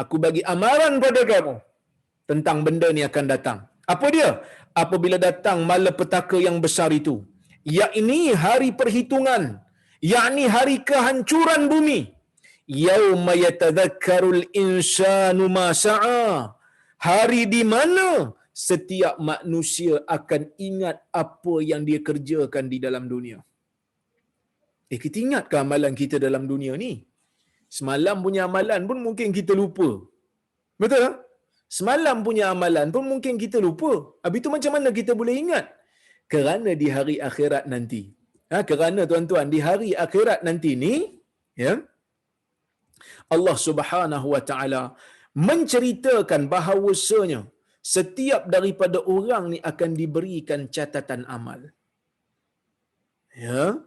Aku bagi amaran pada kamu tentang benda ni akan datang. Apa dia? Apabila datang malapetaka yang besar itu, yakni hari perhitungan, yakni hari kehancuran bumi. Yauma yatadhakkarul insanu ma sa'a. Hari di mana setiap manusia akan ingat apa yang dia kerjakan di dalam dunia. Kita ingat ke amalan kita dalam dunia ni? Semalam punya amalan pun mungkin kita lupa. Betul tak? Semalam punya amalan pun mungkin kita lupa. Habis itu macam mana kita boleh ingat? Kerana di hari akhirat nanti. Kerana tuan-tuan, di hari akhirat nanti ni, ya, Allah Subhanahu Wa Taala menceritakan bahawasanya setiap daripada orang ni akan diberikan catatan amal. Ya.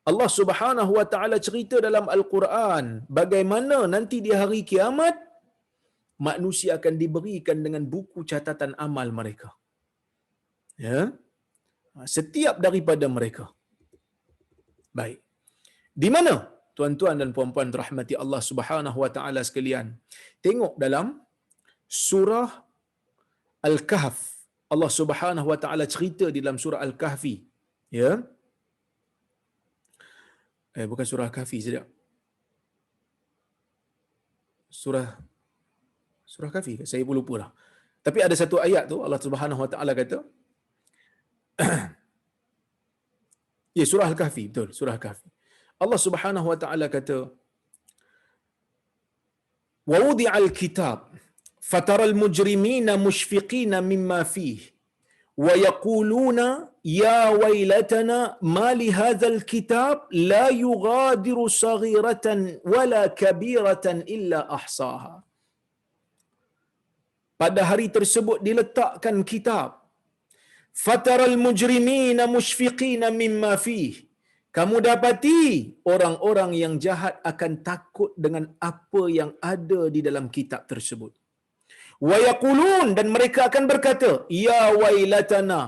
Allah Subhanahu Wa Taala cerita dalam Al-Quran bagaimana nanti di hari kiamat manusia akan diberikan dengan buku catatan amal mereka. Ya. Setiap daripada mereka. Baik. Di mana tuan-tuan dan puan-puan rahmati Allah Subhanahu Wa Taala sekalian? Tengok dalam surah Al-Kahf. Allah Subhanahu Wa Taala cerita di dalam surah Al-Kahfi. Ya. Bukan surah Kahfi saja. Surah Kahfi, saya pun lupa lah. Tapi ada satu ayat tu Allah Subhanahu Wa Taala kata, ya, surah Al-Kahfi, betul, surah Al-Kahfi. Allah Subhanahu Wa Taala kata, "Wa wudi'al kitab, fataral mujrimina mushfiqina mimma fihi, wa yaquluna ya waylatana ma li hadzal kitab la yughadiru saghiratan wala kabiratan illa ahsaha." Pada hari tersebut diletakkan kitab. Fataral mujrimina mushfiqina mimma fihi. Kamu dapati orang-orang yang jahat akan takut dengan apa yang ada di dalam kitab tersebut. Wa yaqulun, dan mereka akan berkata, ya wailatana,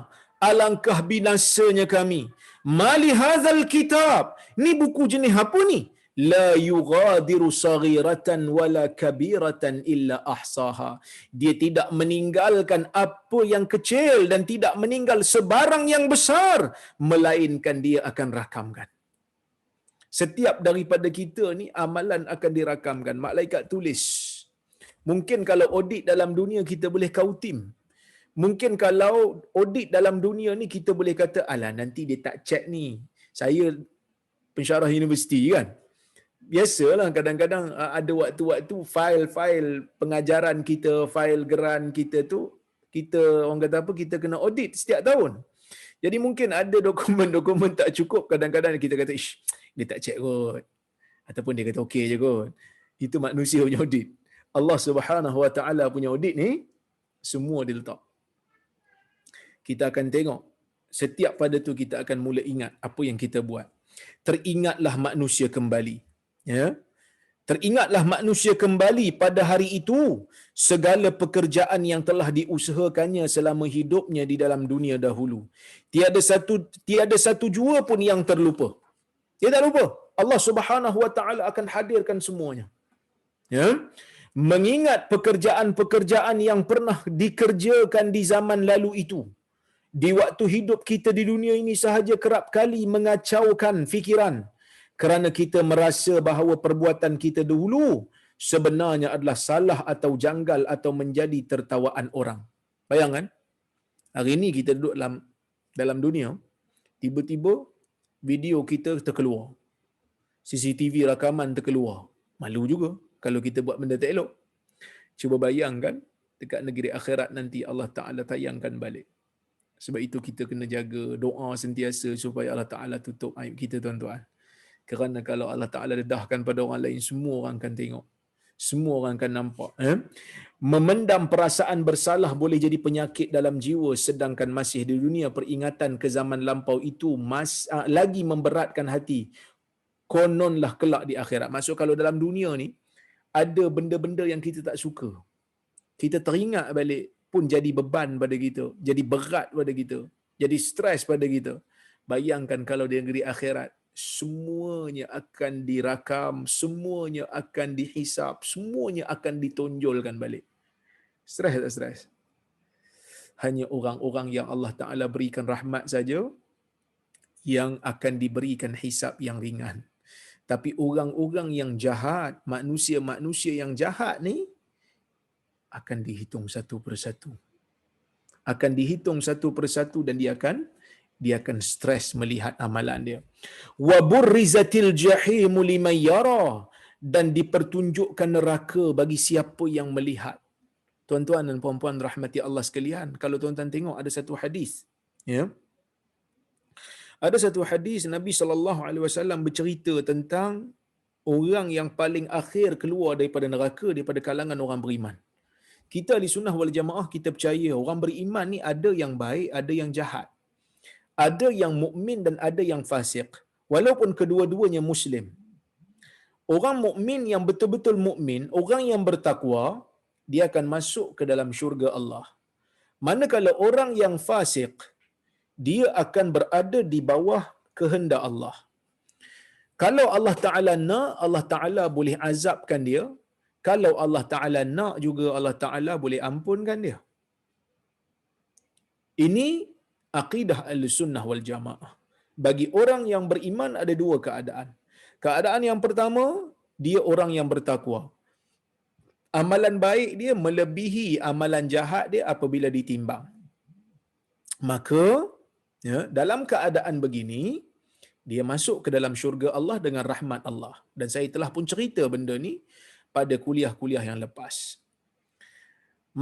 alangkah binasanya kami. Mali hadzal kitab, ni buku jenis apa ni? La yughadiru saghiratan wala kabiratan illa ahsaha. Dia tidak meninggalkan apa yang kecil dan tidak meninggal sebarang yang besar, melainkan dia akan rakamkan. Setiap daripada kita ni amalan akan dirakamkan. Malaikat tulis. Mungkin kalau audit dalam dunia kita boleh kautim. Mungkin kalau audit dalam dunia ni kita boleh kata, alah nanti dia tak check ni. Saya pensyarah universiti kan. Biasalah kadang-kadang ada waktu-waktu fail-fail pengajaran kita, fail geran kita tu, kita orang kata apa, kita kena audit setiap tahun. Jadi mungkin ada dokumen-dokumen tak cukup, kadang-kadang kita kata, ish, dia tak check kot. Ataupun dia kata okey je kot. Itu manusia punya audit. Allah Subhanahu Wa Taala punya audit ni semua diletak. Kita akan tengok setiap pada tu kita akan mula ingat apa yang kita buat. Teringatlah manusia kembali. Ya. Teringatlah manusia kembali pada hari itu segala pekerjaan yang telah diusahakannya selama hidupnya di dalam dunia dahulu. Tiada satu jua pun yang terlupa. Dia tak lupa. Allah Subhanahu Wa Taala akan hadirkan semuanya. Ya. Mengingat pekerjaan-pekerjaan yang pernah dikerjakan di zaman lalu itu. Di waktu hidup kita di dunia ini sahaja kerap kali mengacaukan fikiran, kerana kita merasa bahawa perbuatan kita dahulu sebenarnya adalah salah atau janggal atau menjadi tertawaan orang. Bayangkan, hari ini kita duduk dalam dunia, tiba-tiba video kita terkeluar. CCTV rakaman terkeluar. Malu juga kalau kita buat benda tak elok. Cuba bayangkan dekat negeri akhirat nanti Allah Ta'ala tayangkan balik. Sebab itu kita kena jaga doa sentiasa supaya Allah Ta'ala tutup aib kita, tuan-tuan. Kerana kalau Allah Ta'ala dedahkan pada orang lain, semua orang akan tengok. Semua orang akan nampak. Memendam perasaan bersalah boleh jadi penyakit dalam jiwa, sedangkan masih di dunia peringatan ke zaman lampau itu lagi memberatkan hati. Kononlah kelak di akhirat. Maksud kalau dalam dunia ni ada benda-benda yang kita tak suka, kita teringat balik pun jadi beban pada kita, jadi berat pada kita, jadi stres pada kita. Bayangkan kalau di negeri akhirat, semuanya akan dirakam, semuanya akan dihisap, semuanya akan ditonjolkan balik. Stres tak stres? Hanya orang-orang yang Allah Ta'ala berikan rahmat saja yang akan diberikan hisap yang ringan. Tapi orang-orang yang jahat, manusia-manusia yang jahat ni, akan dihitung satu persatu. Akan dihitung satu persatu dan dia akan stres melihat amalan dia. Wa burrizatil jahimu liman yara, dan dipertunjukkan neraka bagi siapa yang melihat. Tuan-tuan dan puan-puan rahmati Allah sekalian, kalau tuan-tuan tengok ada satu hadis, ya. Ada satu hadis Nabi sallallahu alaihi wasallam bercerita tentang orang yang paling akhir keluar daripada neraka daripada kalangan orang beriman. Kita ahli sunnah wal jamaah, kita percaya orang beriman ni ada yang baik, ada yang jahat. Ada yang mukmin dan ada yang fasik. Walaupun kedua-duanya muslim. Orang mukmin yang betul-betul mukmin, orang yang bertakwa, dia akan masuk ke dalam syurga Allah. Manakala orang yang fasik, dia akan berada di bawah kehendak Allah. Kalau Allah Ta'ala nak, Allah Ta'ala boleh azabkan dia. Kalau Allah Ta'ala nak juga, Allah Ta'ala boleh ampunkan dia. Ini akidah Ahlussunnah wal Jamaah. Bagi orang yang beriman ada dua keadaan. Keadaan yang pertama, dia orang yang bertakwa. Amalan baik dia melebihi amalan jahat dia apabila ditimbang. Maka, ya, dalam keadaan begini, dia masuk ke dalam syurga Allah dengan rahmat Allah. Dan saya telah pun cerita benda ni pada kuliah-kuliah yang lepas.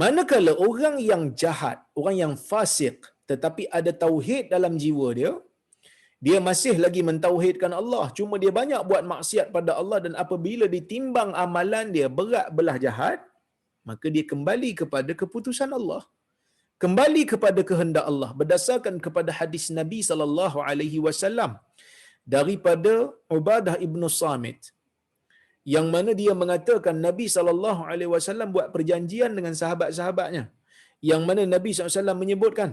Manakala orang yang jahat, orang yang fasik, tetapi ada tauhid dalam jiwa dia, dia masih lagi mentauhidkan Allah, cuma dia banyak buat maksiat pada Allah, dan apabila ditimbang amalan dia berat belah jahat, maka dia kembali kepada keputusan Allah. Kembali kepada kehendak Allah berdasarkan kepada hadis Nabi sallallahu alaihi wasallam daripada Ubadah ibnu Samit, yang mana dia mengatakan Nabi sallallahu alaihi wasallam buat perjanjian dengan sahabat-sahabatnya, yang mana Nabi sallallahu alaihi wasallam menyebutkan,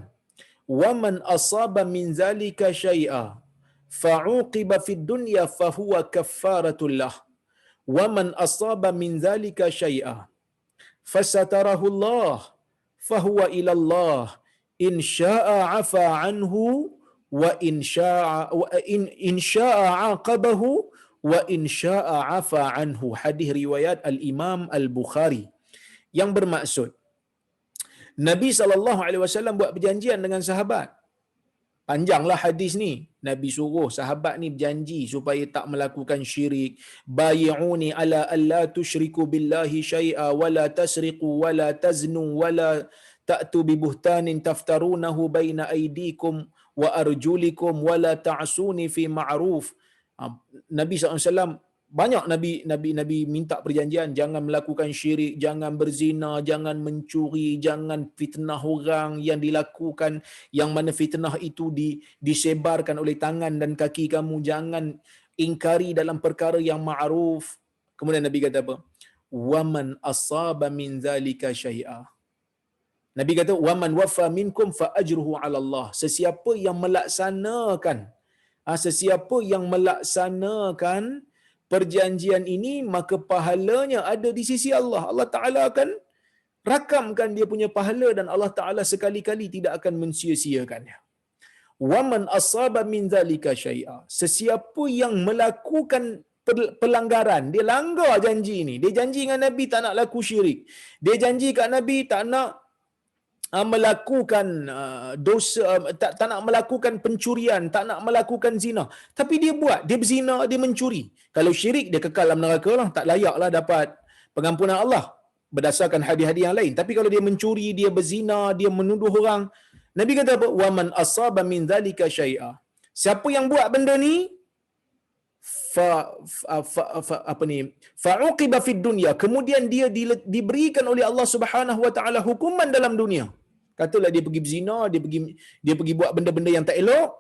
wa man asaba min zalika syai'a fa'uqiba fid dunya fa huwa kaffaratul lah, wa man asaba min zalika syai'a fasatarahu Allah fa huwa ila Allah in syaa'a 'afa 'anhu wa in syaa'a 'aqabahu wa in syaa'a 'afa 'anhu. Hadis riwayat al-Imam al-Bukhari, yang bermaksud Nabi SAW buat perjanjian dengan sahabat. Panjanglah hadis ni. Nabi suruh sahabat ni berjanji supaya tak melakukan syirik. Bayi'uni ala alla tusyriku billahi syai'a wa la tasriqu wa la taznu wa la ta'tu bi buhtanin taftarunahu baina aydikum wa arjulikum wa la ta'suni fi ma'ruf. Nabi SAW banyak Nabi minta perjanjian, jangan melakukan syirik, jangan berzina, jangan mencuri, jangan fitnah orang yang dilakukan, yang mana fitnah itu disebarkan oleh tangan dan kaki kamu, jangan ingkari dalam perkara yang ma'ruf. Kemudian Nabi kata apa? Waman asaba min zalika syai'a. Nabi kata waman wafa minkum fa ajruhu 'ala Allah. Sesiapa yang melaksanakan perjanjian ini, maka pahalanya ada di sisi Allah. Allah Ta'ala akan rakamkan dia punya pahala, dan Allah Ta'ala sekali-kali tidak akan mensia-siakannya. وَمَنْ أَصَابَ مِنْ ذَلِكَ شَيْئًا. Sesiapa yang melakukan pelanggaran, dia langgar janji ini. Dia janji dengan Nabi tak nak laku syirik. Dia janji kat Nabi tak nak melakukan dosa, tak nak melakukan pencurian, tak nak melakukan zina. Tapi dia buat, dia berzina, dia mencuri. Kalau syirik, dia kekal dalam neraka lah, tak layaklah dapat pengampunan Allah berdasarkan hadis-hadis yang lain. Tapi kalau dia mencuri, dia berzina, dia menuduh orang, Nabi kata apa? Waman asaba min zalika syai'a. Siapa yang buat benda ni, fa'uqiba fid dunya, kemudian dia diberikan oleh Allah Subhanahu wa taala hukuman dalam dunia. Katalah dia pergi berzina, dia pergi buat benda-benda yang tak elok,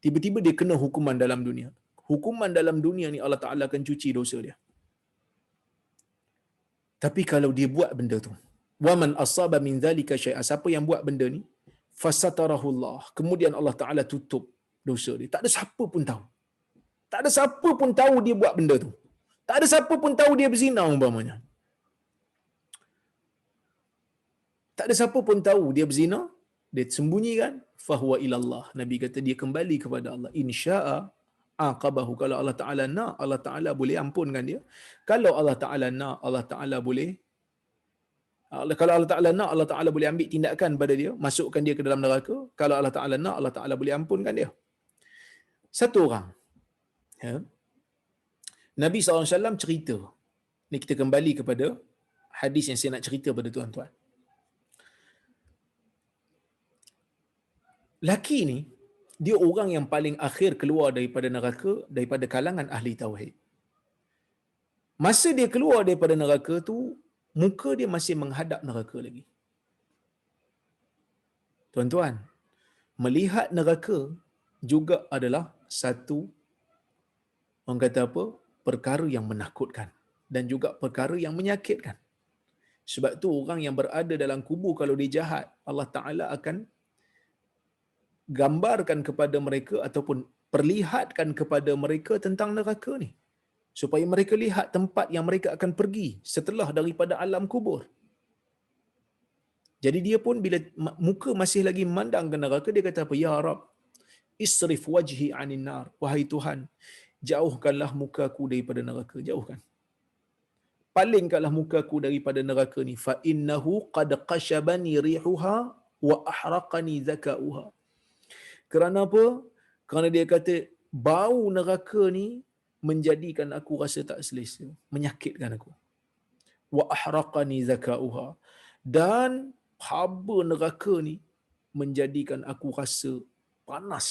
tiba-tiba dia kena hukuman dalam dunia. Hukuman dalam dunia ni Allah Taala akan cuci dosa dia. Tapi kalau dia buat benda tu, waman asaba min zalika syai'a, siapa yang buat benda ni, fasatarahullah, kemudian Allah Taala tutup dosa dia. Tak ada siapa pun tahu. Tak ada siapa pun tahu dia buat benda tu. Tak ada siapa pun tahu dia berzina umpamanya. Tak ada siapa pun tahu dia berzina, dia sembunyikan, fahuwa ilallah. Nabi kata dia kembali kepada Allah. Insya'a aqabahu. Kalau Allah Ta'ala nak, Allah Ta'ala boleh ampunkan dia. Kalau Allah Ta'ala nak, Allah Ta'ala boleh Kalau Allah Ta'ala nak, Allah Ta'ala boleh ambil tindakan pada dia, masukkan dia ke dalam neraka. Kalau Allah Ta'ala nak, Allah Ta'ala boleh ampunkan dia. Satu orang, ya, Nabi SAW cerita. Ni kita kembali kepada hadis yang saya nak cerita pada tuan-tuan. Laki ni, dia orang yang paling akhir keluar daripada neraka, daripada kalangan ahli tauhid. Masa dia keluar daripada neraka tu, muka dia masih menghadap neraka lagi. Tuan-tuan, melihat neraka juga adalah satu, orang kata apa, perkara yang menakutkan dan juga perkara yang menyakitkan. Sebab tu orang yang berada dalam kubur kalau dia jahat, Allah Ta'ala akan gambarkan kepada mereka ataupun perlihatkan kepada mereka tentang neraka ni, supaya mereka lihat tempat yang mereka akan pergi setelah daripada alam kubur. Jadi dia pun bila muka masih lagi memandang ke neraka, dia kata apa? Ya Rab, isrif wajhi anin nar. Wahai Tuhan, jauhkanlah mukaku daripada neraka. Jauhkan. Palingkanlah mukaku daripada neraka ni. Fa innahu qad qashabani rihuha wa ahraqani zakauha. Kerana apa? Kerana dia kata bau neraka ni menjadikan aku rasa tak selesa, menyakitkan aku. Wa ahraqani zakauha. Dan haba neraka ni menjadikan aku rasa panas,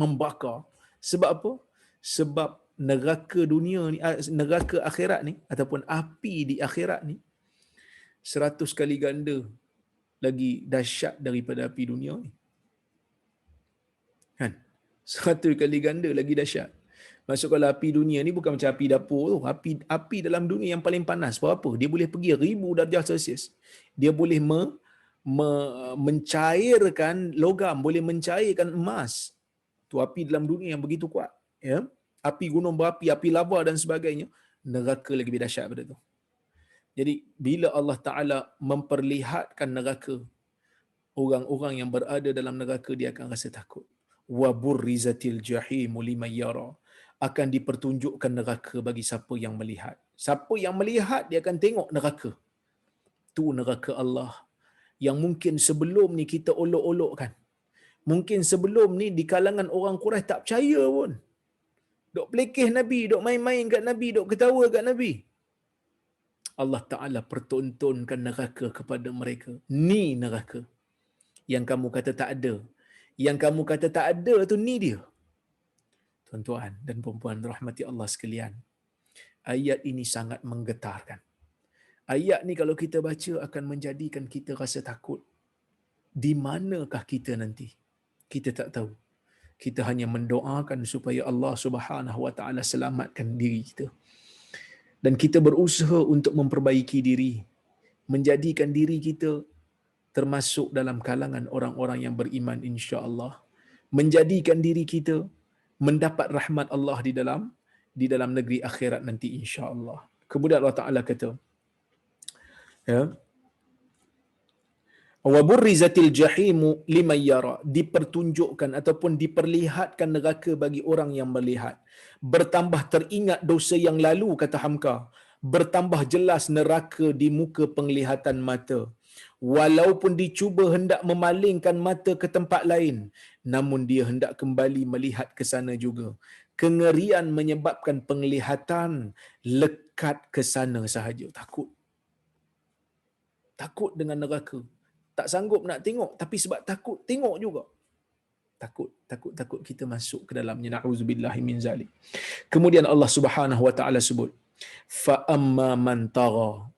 membakar. Sebab apa? Sebab neraka dunia ni, neraka akhirat ni ataupun api di akhirat ni 100 kali ganda lagi dahsyat daripada api dunia ni. Kan? 100 kali ganda lagi dahsyat. Maksud kalau api dunia ni bukan macam api dapur tu. Api dalam dunia yang paling panas. Berapa? Dia boleh pergi 1000 darjah Celsius. Dia boleh mencairkan logam, boleh mencairkan emas. Tu api dalam dunia yang begitu kuat. Ya? Api gunung berapi, api lava dan sebagainya. Neraka lagi lebih dahsyat pada tu. Jadi bila Allah Ta'ala memperlihatkan neraka, orang-orang yang berada dalam neraka dia akan rasa takut. Wa burrizatil jahimu liman yara. Akan dipertunjukkan neraka bagi siapa yang melihat. Siapa yang melihat dia akan tengok neraka. Tu neraka Allah yang mungkin sebelum ni kita olok-olokkan. Mungkin sebelum ni di kalangan orang Quraisy tak percaya pun. Dok pelekeh Nabi, dok main-main kat Nabi, dok ketawa kat Nabi. Allah Ta'ala pertontonkan neraka kepada mereka. Ni neraka. Yang kamu kata tak ada. Yang kamu kata tak ada tu ni dia. Tuan-tuan dan puan-puan rahmati Allah sekalian. Ayat ini sangat menggetarkan. Ayat ni kalau kita baca akan menjadikan kita rasa takut. Di manakah kita nanti? Kita tak tahu. Kita hanya mendoakan supaya Allah Subhanahu Wa Taala selamatkan diri kita. Dan kita berusaha untuk memperbaiki diri, menjadikan diri kita termasuk dalam kalangan orang-orang yang beriman insya-Allah, menjadikan diri kita mendapat rahmat Allah di dalam negeri akhirat nanti insya-Allah. Kemudian Allah Taala kata, ya, wa burrizatil jahimu liman yara, dipertunjukkan ataupun diperlihatkan neraka bagi orang yang melihat. Bertambah teringat dosa yang lalu, kata Hamka, bertambah jelas neraka di muka penglihatan mata. Walaupun dicuba hendak memalingkan mata ke tempat lain, namun dia hendak kembali melihat ke sana juga. Kengerian menyebabkan penglihatan lekat ke sana sahaja. Takut dengan neraka. Tak sanggup nak tengok, tapi sebab takut tengok juga. Takut kita masuk ke dalamnya. Na'udzubillahi min zalik. Kemudian Allah Subhanahu Wa Taala sebut, fa amma man tagha,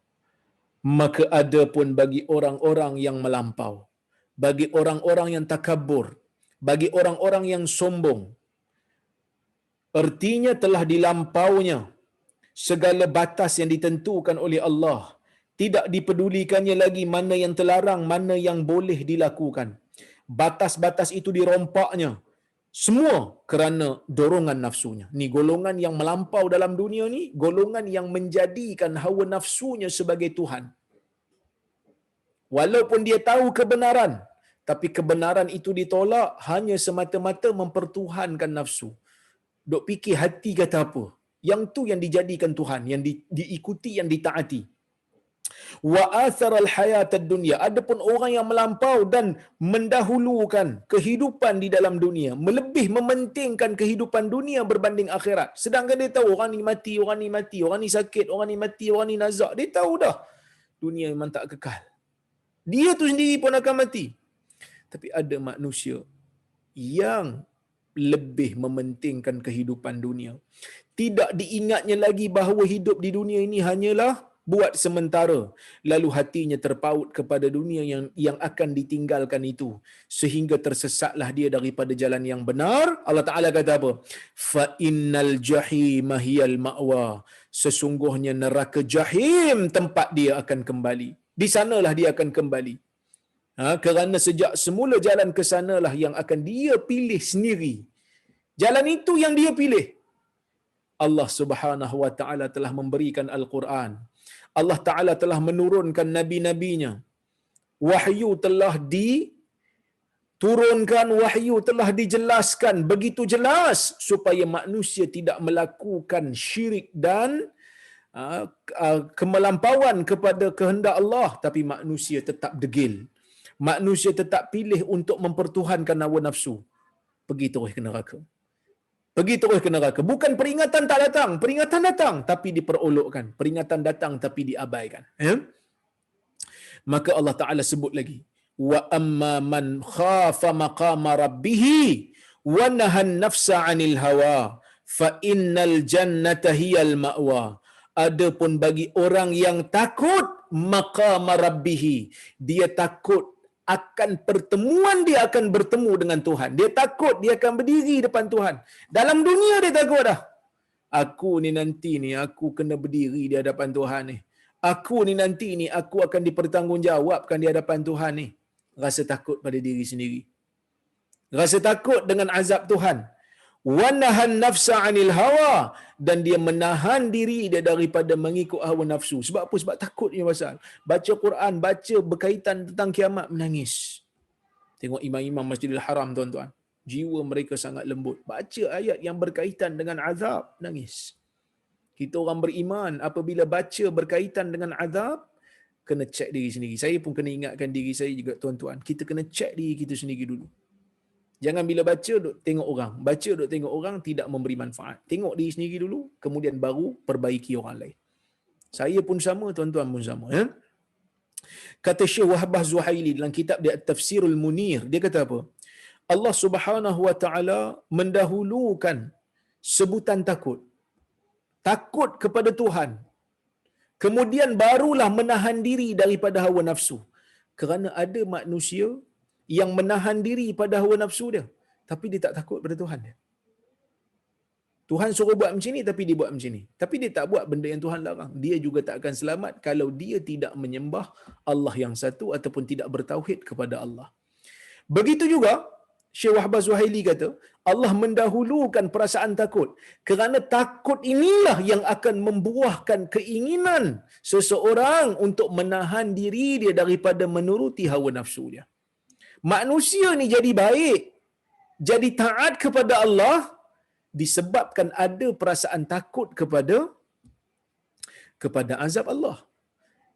maka ada pun bagi orang-orang yang melampau, bagi orang-orang yang takabur, bagi orang-orang yang sombong. Artinya telah dilampaunya segala batas yang ditentukan oleh Allah. Tidak dipedulikannya lagi mana yang terlarang, mana yang boleh dilakukan. Batas-batas itu dirompaknya. Semua kerana dorongan nafsunya. Ni golongan yang melampau dalam dunia ni, golongan yang menjadikan hawa nafsunya sebagai Tuhan. Walaupun dia tahu kebenaran, tapi kebenaran itu ditolak hanya semata-mata mempertuhankan nafsu. Dok fikir hati kata apa. Yang tu yang dijadikan Tuhan, yang diikuti, yang ditaati. Wa atharal hayatad dunya, adapun orang yang melampau dan mendahulukan kehidupan di dalam dunia, melebih mementingkan kehidupan dunia berbanding akhirat. Sedangkan dia tahu orang ni mati, orang ni mati, orang ni sakit, orang ni mati, orang ni nazak. Dia tahu dah dunia memang tak kekal. Dia tu sendiri pun akan mati. Tapi ada manusia yang lebih mementingkan kehidupan dunia. Tidak diingatnya lagi bahawa hidup di dunia ini hanyalah buat sementara, lalu hatinya terpaut kepada dunia yang akan ditinggalkan itu, sehingga tersesatlah dia daripada jalan yang benar. Allah Taala kata apa? Fa innal jahim hiyal ma'wa, sesungguhnya neraka jahim tempat dia akan kembali. Di sanalah dia akan kembali. Kerana sejak semula jalan ke sanalah yang akan dia pilih sendiri. Jalan itu yang dia pilih. Allah Subhanahu wa taala telah memberikan Al-Quran. Allah Taala telah menurunkan nabi-nabinya. Wahyu telah diturunkan, wahyu telah dijelaskan begitu jelas supaya manusia tidak melakukan syirik dan kemelampauan kepada kehendak Allah, tapi manusia tetap degil. Manusia tetap pilih untuk mempertuhankan hawa nafsu. Pergi terus ke neraka. Pergi terus ke neraka. Bukan peringatan tak datang. Peringatan datang tapi diperolokkan. Peringatan datang tapi diabaikan. Maka Allah Ta'ala sebut lagi. Wa amma man khafa maqama rabbihi wa nahan nafsa 'anil hawa fa innal jannata hiyal ma'wa. Adapun bagi orang yang takut maqama rabbihi, dia takut akan pertemuan, dia akan bertemu dengan Tuhan. Dia takut dia akan berdiri depan Tuhan. Dalam dunia dia takut dah. Aku ni nanti ni aku kena berdiri di hadapan Tuhan ni. Aku ni nanti ni aku akan dipertanggungjawabkan di hadapan Tuhan ni. Rasa takut pada diri sendiri. Rasa takut dengan azab Tuhan. Wa nahan nafsa 'anil hawa, dan dia menahan diri dia daripada mengikut hawa nafsu. Sebab apa? Sebab takutnya pasal. Baca Quran, baca berkaitan tentang kiamat, menangis. Tengok imam-imam Masjidil Haram tuan-tuan. Jiwa mereka sangat lembut. Baca ayat yang berkaitan dengan azab, nangis. Kita orang beriman apabila baca berkaitan dengan azab, kena cek diri sendiri. Saya pun kena ingatkan diri saya juga tuan-tuan. Kita kena cek diri kita sendiri dulu. Jangan bila baca duk tengok orang. Baca duk tengok orang tidak memberi manfaat. Tengok diri sendiri dulu, kemudian baru perbaiki orang lain. Saya pun sama, tuan-tuan pun sama. Kata Syekh Wahbah Zuhaili dalam kitab dia Tafsirul Munir, dia kata apa? Allah Subhanahu wa taala mendahulukan sebutan takut. Takut kepada Tuhan. Kemudian barulah menahan diri daripada hawa nafsu. Kerana ada manusia yang menahan diri pada hawa nafsu dia, tapi dia tak takut pada Tuhan dia. Tuhan suruh buat macam ni tapi dia buat macam ni. Tapi dia tak buat benda yang Tuhan larang. Dia juga tak akan selamat kalau dia tidak menyembah Allah yang satu ataupun tidak bertauhid kepada Allah. Begitu juga Syekh Wahbah Zuhaili kata, Allah mendahulukan perasaan takut kerana takut inilah yang akan membuahkan keinginan seseorang untuk menahan diri dia daripada menuruti hawa nafsu dia. Manusia ni jadi baik, jadi taat kepada Allah disebabkan ada perasaan takut kepada azab Allah.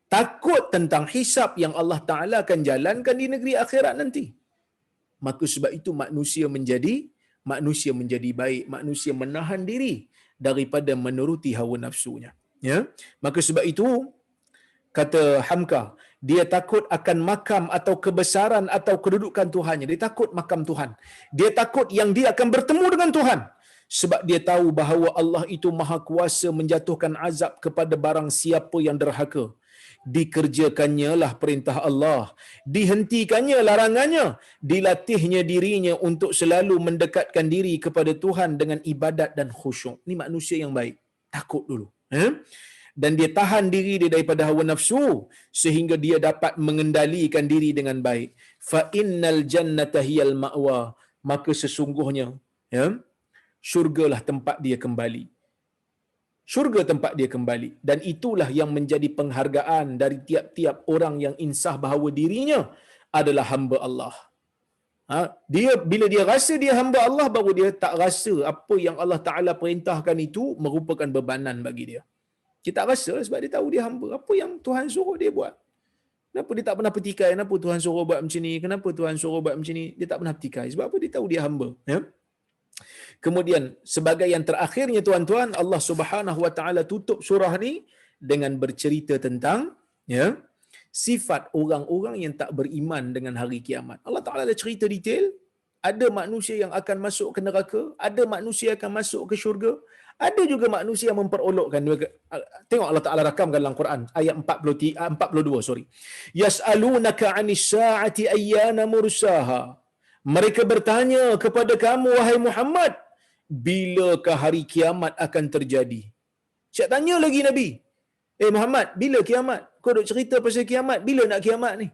Takut tentang hisab yang Allah Ta'ala akan jalankan di negeri akhirat nanti. Maka sebab itu manusia menjadi baik, manusia menahan diri daripada menuruti hawa nafsunya. Ya? Maka sebab itu kata Hamka, dia takut akan makam atau kebesaran atau kedudukan Tuhannya. Dia takut makam Tuhan. Dia takut yang dia akan bertemu dengan Tuhan. Sebab dia tahu bahawa Allah itu maha kuasa menjatuhkan azab kepada barang siapa yang derhaka. Dikerjakannya lah perintah Allah. Dihentikannya larangannya. Dilatihnya dirinya untuk selalu mendekatkan diri kepada Tuhan dengan ibadat dan khusyuk. Ini manusia yang baik. Takut dulu. Dan dia tahan diri dia daripada hawa nafsu sehingga dia dapat mengendalikan diri dengan baik. Fa innal jannata hiyal ma'wa, maka sesungguhnya syurgalah tempat dia kembali. Syurga tempat dia kembali, dan itulah yang menjadi penghargaan dari tiap-tiap orang yang insaf bahawa dirinya adalah hamba Allah. Dia bila dia rasa dia hamba Allah, baru dia tak rasa apa yang Allah Taala perintahkan itu merupakan bebanan bagi dia. Dia tak rasa sebab dia tahu dia hamba. Apa yang Tuhan suruh dia buat? Kenapa dia tak pernah petikai? Kenapa Tuhan suruh buat macam ni? Kenapa Tuhan suruh buat macam ni? Dia tak pernah petikai. Sebab apa? Dia tahu dia hamba. Ya? Kemudian sebagai yang terakhirnya tuan-tuan, Allah Subhanahu Wa Taala tutup surah ni dengan bercerita tentang ya sifat orang-orang yang tak beriman dengan hari kiamat. Allah Taala ada cerita detail. Ada manusia yang akan masuk ke neraka, ada manusia yang akan masuk ke syurga, ada juga manusia yang memperolokkan. Tengok Allah Taala rakamkan dalam Quran ayat 42 sorry. Yas'alunaka 'anis sa'ati ayyana mursaha. Mereka bertanya kepada kamu wahai Muhammad, bilakah hari kiamat akan terjadi? Siap tanya lagi Nabi. Muhammad, bila kiamat? Kau duk cerita pasal kiamat, bila nak kiamat ni?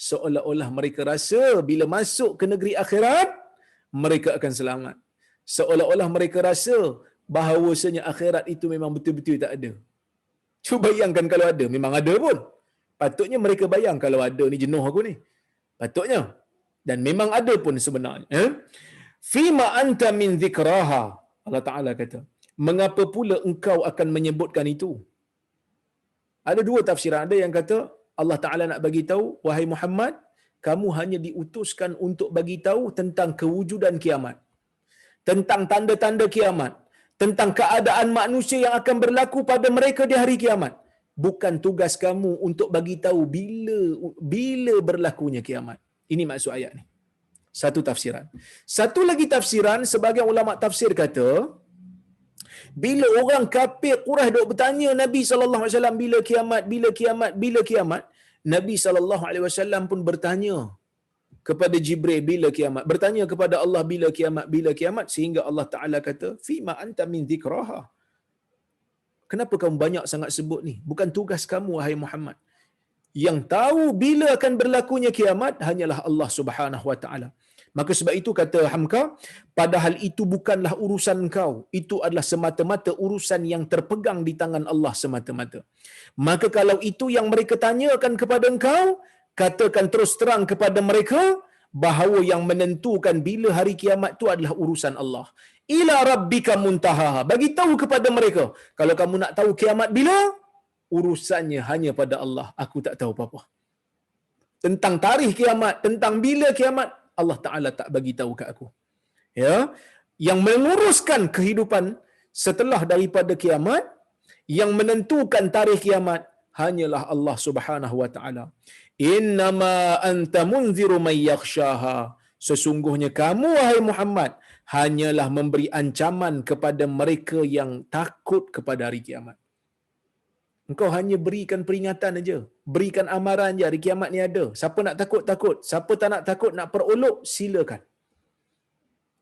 Seolah-olah mereka rasa bila masuk ke negeri akhirat, mereka akan selamat. Seolah-olah mereka rasa bahawasanya akhirat itu memang betul-betul tak ada. Cuba bayangkan kalau ada, memang ada pun. Patutnya mereka bayang kalau ada ni jenuh aku ni. Patutnya. Dan memang ada pun sebenarnya. Fima anta min zikraha. Allah Ta'ala kata, mengapa pula engkau akan menyebutkan itu? Ada dua tafsiran. Ada yang kata Allah Ta'ala nak bagi tahu, wahai Muhammad, kamu hanya diutuskan untuk bagi tahu tentang kewujudan kiamat, tentang tanda-tanda kiamat, tentang keadaan manusia yang akan berlaku pada mereka di hari kiamat. Bukan tugas kamu untuk bagi tahu bila berlakunya kiamat. Ini maksud ayat ni. Satu tafsiran. Satu lagi tafsiran, sebagian ulama tafsir kata, bila orang kafir Quraisy dok bertanya Nabi sallallahu alaihi wasallam bila kiamat, bila kiamat, bila kiamat, Nabi sallallahu alaihi wasallam pun bertanya kepada Jibril bila kiamat, bertanya kepada Allah bila kiamat, sehingga Allah Taala kata, "Fima anta min dzikraha." Kenapa kamu banyak sangat sebut ni? Bukan tugas kamu wahai Muhammad. Yang tahu bila akan berlakunya kiamat hanyalah Allah Subhanahu wa taala. Maka sebab itu kata Hamka, padahal itu bukanlah urusan kau. Itu adalah semata-mata urusan yang terpegang di tangan Allah semata-mata. Maka kalau itu yang mereka tanyakan kepada engkau, katakan terus terang kepada mereka bahawa yang menentukan bila hari kiamat itu adalah urusan Allah. Ila rabbika muntahaha. Bagi tahu kepada mereka, kalau kamu nak tahu kiamat bila, urusannya hanya pada Allah. Aku tak tahu apa-apa. Tentang tarikh kiamat, tentang bila kiamat, Allah Ta'ala tak bagi tahu kat aku. Ya, yang menguruskan kehidupan setelah daripada kiamat, yang menentukan tarikh kiamat hanyalah Allah Subhanahu wa taala. Innama anta munziru may yakhshaha. Sesungguhnya kamu wahai Muhammad hanyalah memberi ancaman kepada mereka yang takut kepada hari kiamat. Engkau hanya berikan peringatan aja, berikan amaran je hari kiamat ni ada. Siapa nak takut takut, siapa tak nak takut nak perolok silakan.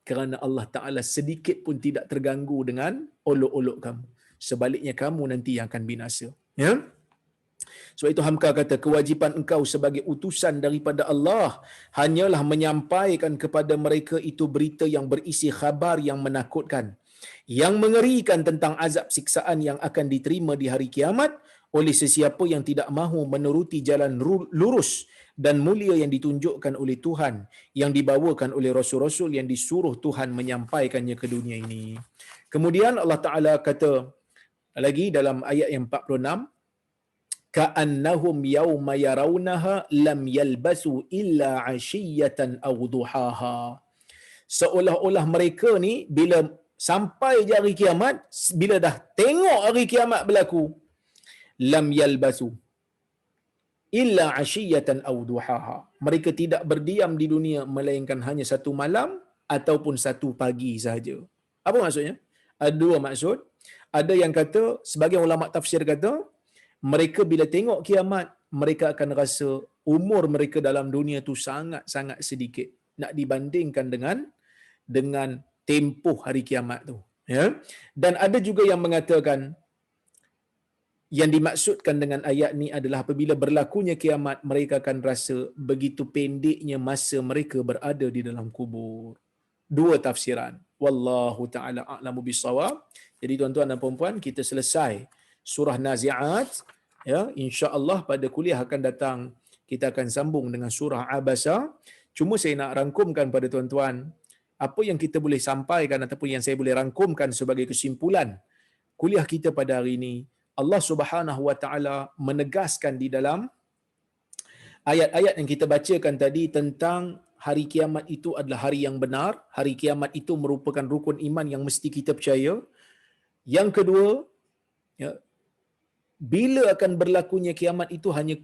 Kerana Allah Taala sedikit pun tidak terganggu dengan olok-olok kamu. Sebaliknya kamu nanti yang akan binasa. Ya. Sebab itu Hamka kata kewajipan engkau sebagai utusan daripada Allah hanyalah menyampaikan kepada mereka itu berita yang berisi khabar yang menakutkan, yang mengerikan tentang azab siksaan yang akan diterima di hari kiamat oleh sesiapa yang tidak mahu menuruti jalan lurus dan mulia yang ditunjukkan oleh Tuhan, yang dibawakan oleh rasul-rasul yang disuruh Tuhan menyampaikannya ke dunia ini. Kemudian Allah Ta'ala kata lagi dalam ayat yang 46, ka'annahum yawma yarawnaha lam yalbasu illa 'ashiyatan aw duhaha. Seolah-olah mereka ni bila sampai je hari kiamat, bila dah tengok hari kiamat berlaku, lam yalbasu illa 'ashiyatan aw duhaha. Mereka tidak berdiam di dunia melainkan hanya satu malam ataupun satu pagi sahaja. Apa maksudnya? Ada dua maksud. Ada yang kata, sebagian ulama tafsir kata, mereka bila tengok kiamat, mereka akan rasa umur mereka dalam dunia tu sangat-sangat sedikit nak dibandingkan dengan tempoh hari kiamat tu. Ya. Dan ada juga yang mengatakan yang dimaksudkan dengan ayat ni adalah apabila berlakunya kiamat, mereka akan rasa begitu pendeknya masa mereka berada di dalam kubur. Dua tafsiran. Wallahu ta'ala a'lamu bissawab. Jadi tuan-tuan dan puan-puan, kita selesai surah Nazi'at. Ya, insya-Allah pada kuliah akan datang kita akan sambung dengan surah Abasa. Cuma saya nak rangkumkan pada tuan-tuan apa yang kita boleh sampaikan ataupun yang saya boleh rangkumkan sebagai kesimpulan kuliah kita pada hari ini Allah Subhanahu wa taala menegaskan di dalam ayat-ayat yang kita bacakan tadi tentang hari kiamat itu adalah hari yang benar, hari kiamat itu merupakan rukun iman yang mesti kita percaya. Yang kedua, ya, bila akan berlakunya kiamat itu hanya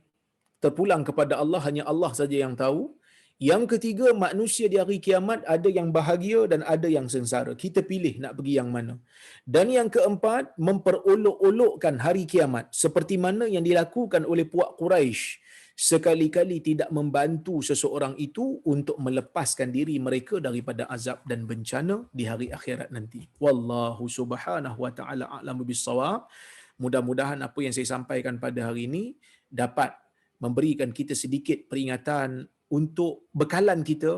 terpulang kepada Allah, hanya Allah saja yang tahu. Yang ketiga, manusia di hari kiamat ada yang bahagia dan ada yang sengsara. Kita pilih nak pergi yang mana. Dan yang keempat, memperolok-olokkan hari kiamat seperti mana yang dilakukan oleh puak Quraisy, sekali-kali tidak membantu seseorang itu untuk melepaskan diri mereka daripada azab dan bencana di hari akhirat nanti. Wallahu subhanahu wa ta'ala a'lamu bis-shawab. Mudah-mudahan apa yang saya sampaikan pada hari ini dapat memberikan kita sedikit peringatan untuk bekalan kita,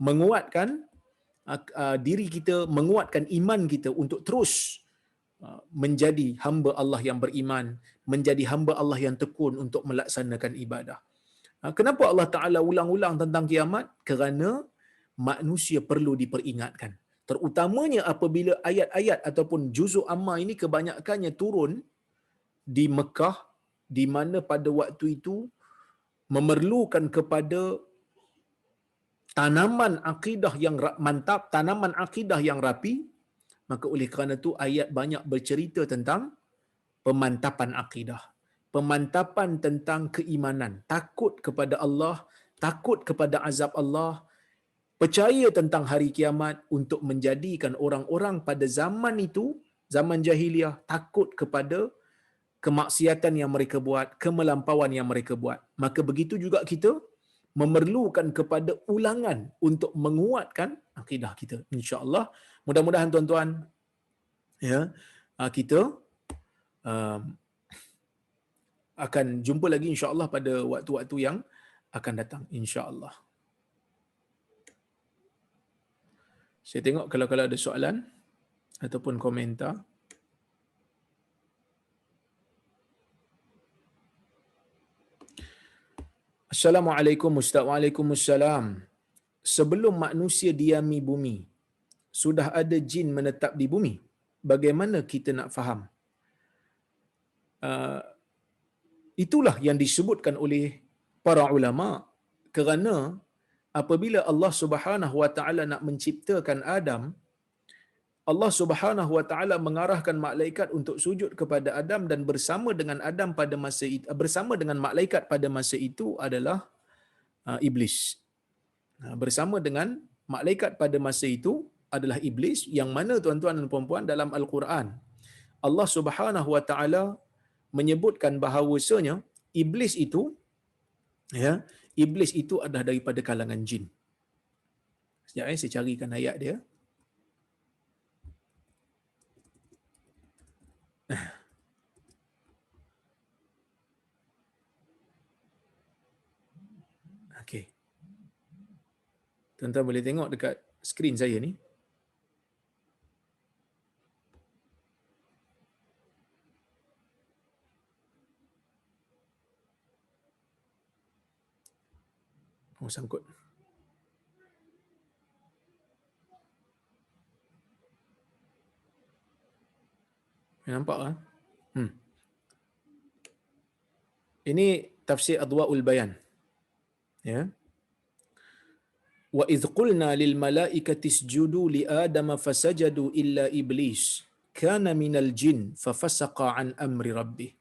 menguatkan diri kita, menguatkan iman kita untuk terus menjadi hamba Allah yang beriman, menjadi hamba Allah yang tekun untuk melaksanakan ibadah. Kenapa Allah Ta'ala ulang-ulang tentang kiamat? Kerana manusia perlu diperingatkan. Terutamanya apabila ayat-ayat ataupun juzuk amma ini kebanyakannya turun di Mekah, di mana pada waktu itu memerlukan kepada tanaman akidah yang mantap, tanaman akidah yang rapi, maka oleh kerana itu ayat banyak bercerita tentang pemantapan akidah, pemantapan tentang keimanan, takut kepada Allah, takut kepada azab Allah, percaya tentang hari kiamat untuk menjadikan orang-orang pada zaman itu, zaman jahiliah, takut kepada kemaksiatan yang mereka buat, kemelampauan yang mereka buat. Maka begitu juga kita memerlukan kepada ulangan untuk menguatkan akidah kita. InsyaAllah, mudah-mudahan tuan-tuan, ya, kita akan jumpa lagi insya-Allah pada waktu-waktu yang akan datang insya-Allah. Saya tengok kalau ada soalan ataupun komentar. Assalamualaikum Ustaz. Waalaikumsalam. Sebelum manusia diami bumi, sudah ada jin menetap di bumi. Bagaimana kita nak faham? Itulah yang disebutkan oleh para ulama, kerana apabila Allah Subhanahu wa taala nak menciptakan Adam, Allah Subhanahu wa taala mengarahkan malaikat untuk sujud kepada Adam, dan bersama dengan Adam pada masa itu, bersama dengan malaikat pada masa itu adalah iblis. Bersama dengan malaikat pada masa itu adalah iblis, yang mana tuan-tuan dan puan-puan dalam Al-Quran Allah Subhanahu wa taala menyebutkan bahawasanya iblis itu, ya, iblis itu adalah daripada kalangan jin. Sekejap saya carikan ayat dia. Okey. Tuan-tuan boleh tengok dekat skrin saya ni. Oh, sangkut. Nampak kan? Ini tafsir Adwaul Bayan. Ya. Wa idh qulna lil malaikati isjudu li adama fasajadu illa iblis kana minal jin fafasaqa an amri rabbih.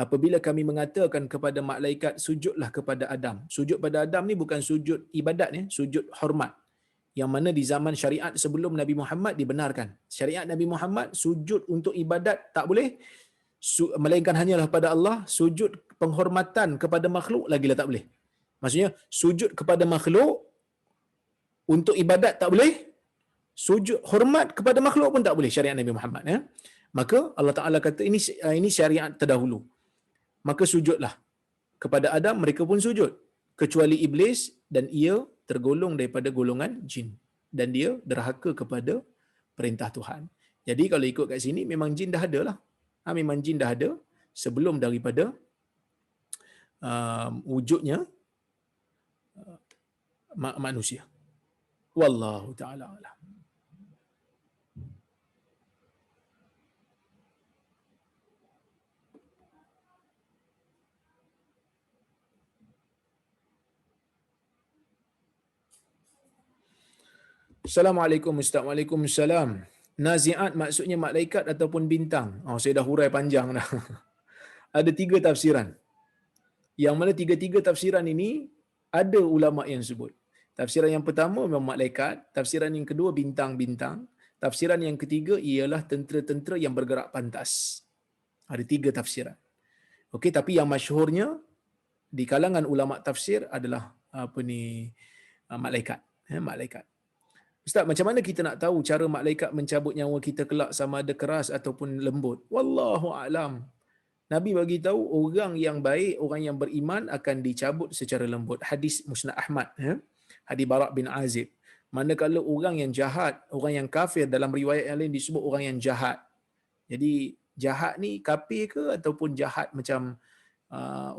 Apabila kami mengatakan kepada malaikat sujudlah kepada Adam. Sujud pada Adam ni bukan sujud ibadat ya, sujud hormat. Yang mana di zaman syariat sebelum Nabi Muhammad dibenarkan. Syariat Nabi Muhammad sujud untuk ibadat tak boleh, melainkan hanyalah pada Allah. Sujud penghormatan kepada makhluk lagilah tak boleh. Maksudnya sujud kepada makhluk untuk ibadat tak boleh, sujud hormat kepada makhluk pun tak boleh syariat Nabi Muhammad ya. Maka Allah Taala kata ini syariat terdahulu. Maka sujudlah kepada Adam, mereka pun sujud kecuali iblis, dan ia tergolong daripada golongan jin dan dia derhaka kepada perintah Tuhan. Jadi kalau ikut kat sini memang jin dah ada lah. Memang jin dah ada sebelum daripada wujudnya manusia. Wallahu taala alam. Assalamualaikum Ustaz. Waalaikumsalam. Nazi'at maksudnya malaikat ataupun bintang? Oh, saya dah hurai panjang dah. Ada 3 tafsiran. Yang mana 3-3 tafsiran ini ada ulama yang sebut. Tafsiran yang pertama memang malaikat, tafsiran yang kedua bintang-bintang, tafsiran yang ketiga ialah tentera-tentera yang bergerak pantas. Ada 3 tafsiran. Okey, tapi yang masyhurnya di kalangan ulama tafsir adalah malaikat. Malaikat. Ustaz, macam mana kita nak tahu cara malaikat mencabut nyawa kita kelak sama ada keras ataupun lembut? Wallahu alam. Nabi bagi tahu orang yang baik, orang yang beriman akan dicabut secara lembut. Hadis Musnad Ahmad, hadis Bara' bin Azib. Manakala orang yang jahat, orang yang kafir, dalam riwayat yang lain disebut orang yang jahat. Jadi jahat ni kafir ke ataupun jahat macam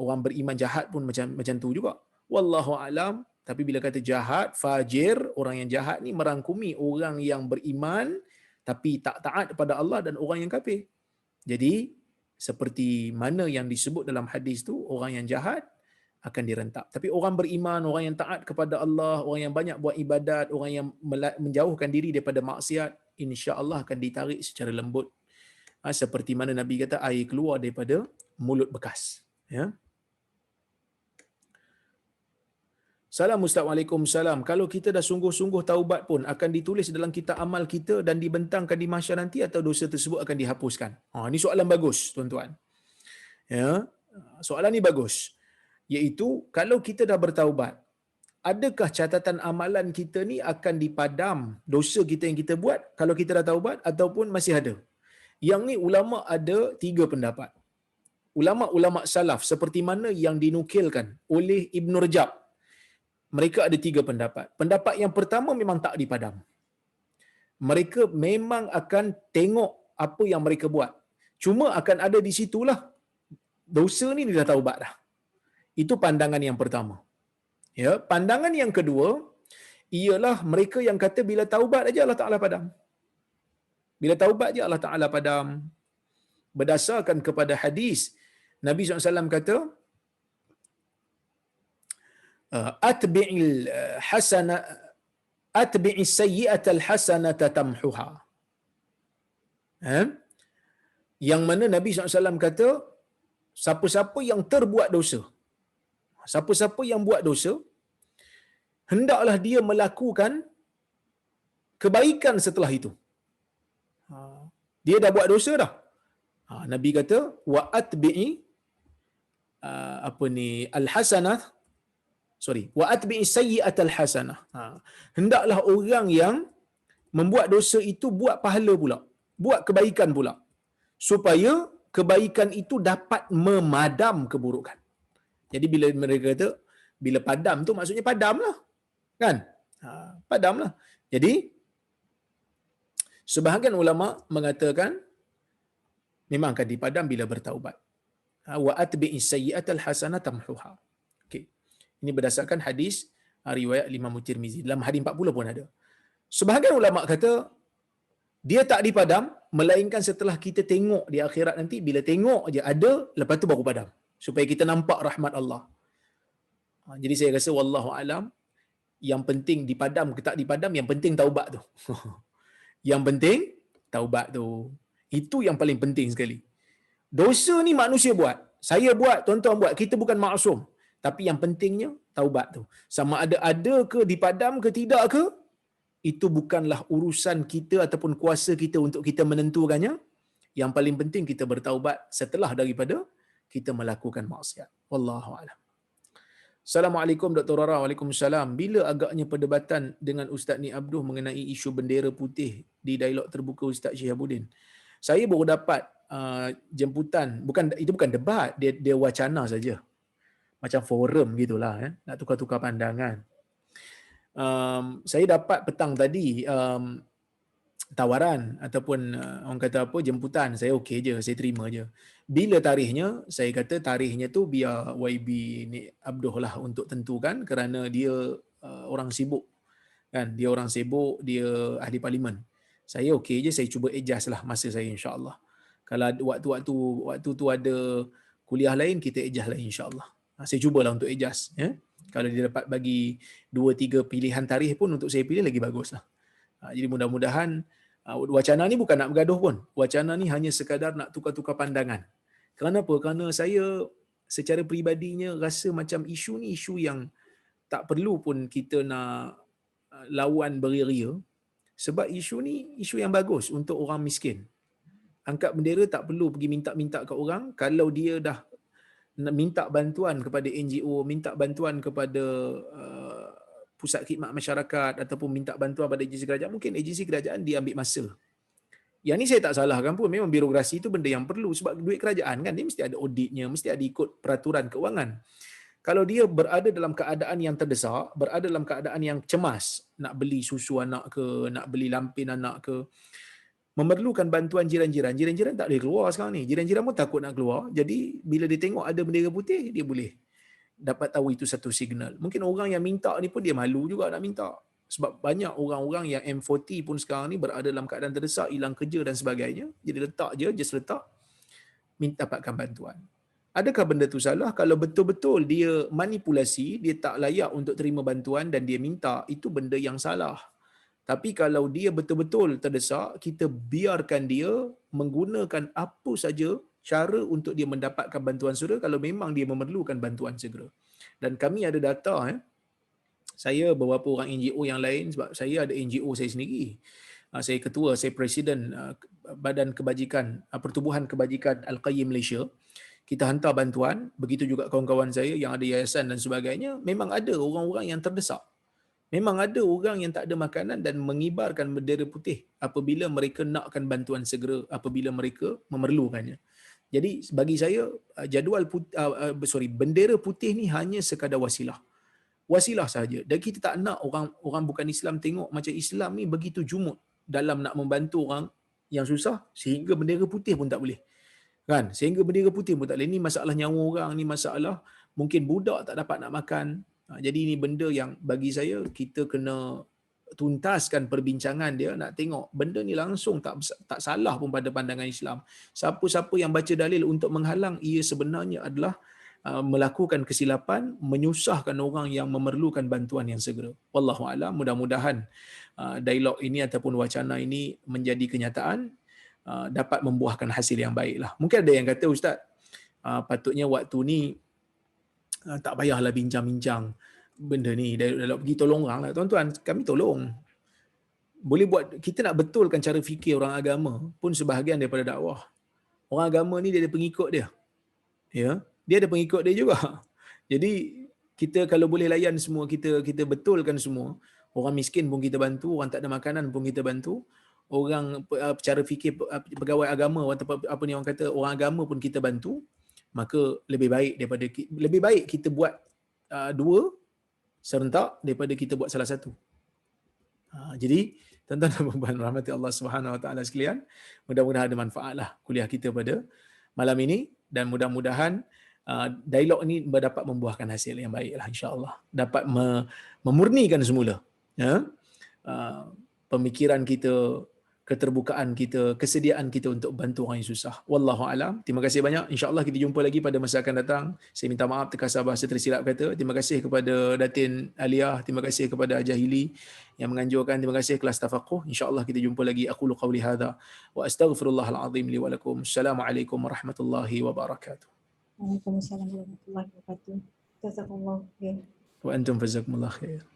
orang beriman jahat pun macam tu juga. Wallahu alam. Tapi bila kata jahat, fajir, orang yang jahat ni merangkumi orang yang beriman tapi tak taat kepada Allah dan orang yang kafir. Jadi seperti mana yang disebut dalam hadis tu, orang yang jahat akan direntak. Tapi orang beriman, orang yang taat kepada Allah, orang yang banyak buat ibadat, orang yang menjauhkan diri daripada maksiat, insya-Allah akan ditarik secara lembut. Seperti mana Nabi kata air keluar daripada mulut bekas. Ya. Salam Ustaz. Waalaikumsalam. Kalau kita dah sungguh-sungguh taubat pun akan ditulis dalam kitab amal kita dan dibentangkan di mahsyar nanti atau dosa tersebut akan dihapuskan? Ini soalan bagus, tuan-tuan. Ya. Soalan ni bagus. Iaitu kalau kita dah bertaubat, adakah catatan amalan kita ni akan dipadam dosa kita yang kita buat kalau kita dah taubat ataupun masih ada? Yang ni ulama ada 3 pendapat. Ulama-ulama salaf seperti mana yang dinukilkan oleh Ibn Rajab, mereka ada 3 pendapat. Pendapat yang pertama memang tak dipadam. Mereka memang akan tengok apa yang mereka buat. Cuma akan ada di situlah dosa ni dia dah taubat dah. Itu pandangan yang pertama. Ya, pandangan yang kedua ialah mereka yang kata bila taubat aja Allah Taala padam. Bila taubat je Allah Taala padam. Berdasarkan kepada hadis Nabi SAW kata atbi'is sayyi'atal hasanata tamhuha. Yang mana Nabi SAW kata siapa-siapa yang terbuat dosa, siapa-siapa yang buat dosa, hendaklah dia melakukan kebaikan setelah itu. Dia dah buat dosa dah. Nabi kata wa atbi'i wa atbi'i sayyi'atal hasanah. Hendaklah orang yang membuat dosa itu buat pahala pula, buat kebaikan pula, supaya kebaikan itu dapat memadam keburukan. Jadi bila mereka kata bila padam tu maksudnya padamlah, kan? Padamlah. Jadi sebahagian ulama mengatakan memang akan dipadam bila bertaubat. Wa atbi'is sayyi'atal hasanah tamhuha. Okey. Ini berdasarkan hadis riwayat Imam Tirmizi. Dalam hadis 40 pun ada. Sebahagian ulama kata dia tak dipadam melainkan setelah kita tengok di akhirat nanti, bila tengok aja ada, lepas tu baru padam supaya kita nampak rahmat Allah. Jadi saya rasa wallahu alam, yang penting dipadam ke tak dipadam, yang penting taubat tu. Yang penting taubat tu. Itu yang paling penting sekali. Dosa ni manusia buat, saya buat, tuan-tuan buat, kita bukan maksum. Tapi yang pentingnya taubat tu. Sama ada ke dipadam ke tidak ke, itu bukanlah urusan kita ataupun kuasa kita untuk kita menentukannya. Yang paling penting kita bertaubat setelah daripada kita melakukan maksiat. Wallahu a'lam. Assalamualaikum Dr. Rara. Waalaikumsalam. Bila agaknya perdebatan dengan Ustaz Ni Abduh mengenai isu bendera putih di dialog terbuka Ustaz Syihabuddin? Saya baru dapat jemputan, itu bukan debat, dia wacana saja. Macam forum gitulah, nak tukar-tukar pandangan. Saya dapat petang tadi tawaran ataupun orang kata apa, jemputan. Saya okey je, saya terima je. Bila tarikhnya, saya kata tarikhnya tu biar YB ni Abduh lah untuk tentukan, kerana dia orang sibuk kan, dia orang sibuk, dia ahli parlimen. Saya okey je, saya cuba adjust lah masa saya, insya-Allah. Kalau waktu tu ada kuliah lain, kita adjust lah, insya-Allah. Saya cubalah untuk adjust, ya. Kalau dia dapat bagi 2-3 pilihan tarikh pun untuk saya pilih lagi baguslah. Jadi mudah-mudahan wacana ni bukan nak bergaduh pun. Wacana ni hanya sekadar nak tukar-tukar pandangan. Kenapa? Kerana saya secara peribadinya rasa macam isu ni isu yang tak perlu pun kita nak lawan beria-ria, sebab isu ni isu yang bagus untuk orang miskin. Angkat bendera tak perlu pergi minta-minta kat orang. Kalau dia dah nak minta bantuan kepada NGO, minta bantuan kepada pusat khidmat masyarakat ataupun minta bantuan pada agensi kerajaan, mungkin agensi kerajaan dia ambil masa. Yang ni saya tak salahkan pun, memang birokrasi itu benda yang perlu, sebab duit kerajaan kan dia mesti ada auditnya, mesti ada ikut peraturan keuangan. Kalau dia berada dalam keadaan yang terdesak, berada dalam keadaan yang cemas, nak beli susu anak ke, nak beli lampin anak ke, memerlukan bantuan jiran-jiran. Jiran-jiran tak boleh keluar sekarang ni. Jiran-jiran pun takut nak keluar. Jadi bila dia tengok ada bendera putih, dia boleh dapat tahu itu satu signal. Mungkin orang yang minta ni pun dia malu juga nak minta. Sebab banyak orang-orang yang M40 pun sekarang ni berada dalam keadaan terdesak, hilang kerja dan sebagainya. Jadi letak je, just letak, minta dapatkan bantuan. Adakah benda tu salah? Kalau betul-betul dia manipulasi, dia tak layak untuk terima bantuan dan dia minta, itu benda yang salah. Tapi kalau dia betul-betul terdesak, kita biarkan dia menggunakan apa saja cara untuk dia mendapatkan bantuan segera kalau memang dia memerlukan bantuan segera. Dan kami ada data, saya beberapa orang NGO yang lain, sebab saya ada NGO saya sendiri. Saya ketua, saya presiden Badan Kebajikan, Pertubuhan Kebajikan Al-Qayyim Malaysia. Kita hantar bantuan, begitu juga kawan-kawan saya yang ada yayasan dan sebagainya. Memang ada orang-orang yang terdesak. Memang ada orang yang tak ada makanan dan mengibarkan bendera putih apabila mereka nakkan bantuan segera, apabila mereka memerlukannya. Jadi bagi saya bendera putih ni hanya sekadar wasilah. Wasilah sahaja. Dan kita tak nak orang bukan Islam tengok macam Islam ni begitu jumut dalam nak membantu orang yang susah sehingga bendera putih pun tak boleh. Kan? Sehingga bendera putih pun tak boleh. Ni masalah nyawa orang, ni masalah mungkin budak tak dapat nak makan. Jadi ini benda yang bagi saya kita kena tuntaskan perbincangan dia, nak tengok benda ni langsung tak salah pun pada pandangan Islam. Siapa-siapa yang baca dalil untuk menghalang, ia sebenarnya adalah melakukan kesilapan, menyusahkan orang yang memerlukan bantuan yang segera. Wallahu a'lam. Mudah-mudahan dialog ini ataupun wacana ini menjadi kenyataan, dapat membuahkan hasil yang baiklah. Mungkin ada yang kata, Ustaz, patutnya waktu ni tak payahlah bincang-bincang benda ni, dah pergi tolong orang lah. Tuan-tuan, kami tolong. Boleh buat, kita nak betulkan cara fikir orang agama pun sebahagian daripada dakwah. Orang agama ni dia ada pengikut dia. Ya, dia ada pengikut dia juga. Jadi kita kalau boleh layan semua, kita betulkan semua. Orang miskin pun kita bantu, orang tak ada makanan pun kita bantu. Orang cara fikir pegawai agama atau apa ni orang kata orang agama pun kita bantu, maka lebih baik kita buat dua serentak daripada kita buat salah satu. Jadi tuan-tuan dan puan-puan rahmati Allah Subhanahu Wa Taala sekalian, mudah-mudahan ada manfaatlah kuliah kita pada malam ini dan mudah-mudahan dialog ini dapat membuahkan hasil yang baiklah insya-Allah, dapat memurnikan semula pemikiran kita, keterbukaan kita, kesediaan kita untuk bantu orang yang susah. Wallahu alam. Terima kasih banyak. Insya-Allah kita jumpa lagi pada masa akan datang. Saya minta maaf terkasar bahasa tersilap kata. Terima kasih kepada Datin Aliyah, terima kasih kepada Jahili yang menganjurkan, terima kasih kelas tafaqquh. Insya-Allah kita jumpa lagi. Aqulu qauli hadza wa astaghfirullahal azim li wa lakum. Assalamualaikum warahmatullahi wabarakatuh. Waalaikumsalam warahmatullahi wabarakatuh. Jazakallahu khair. Wa antum jazakumullah khair.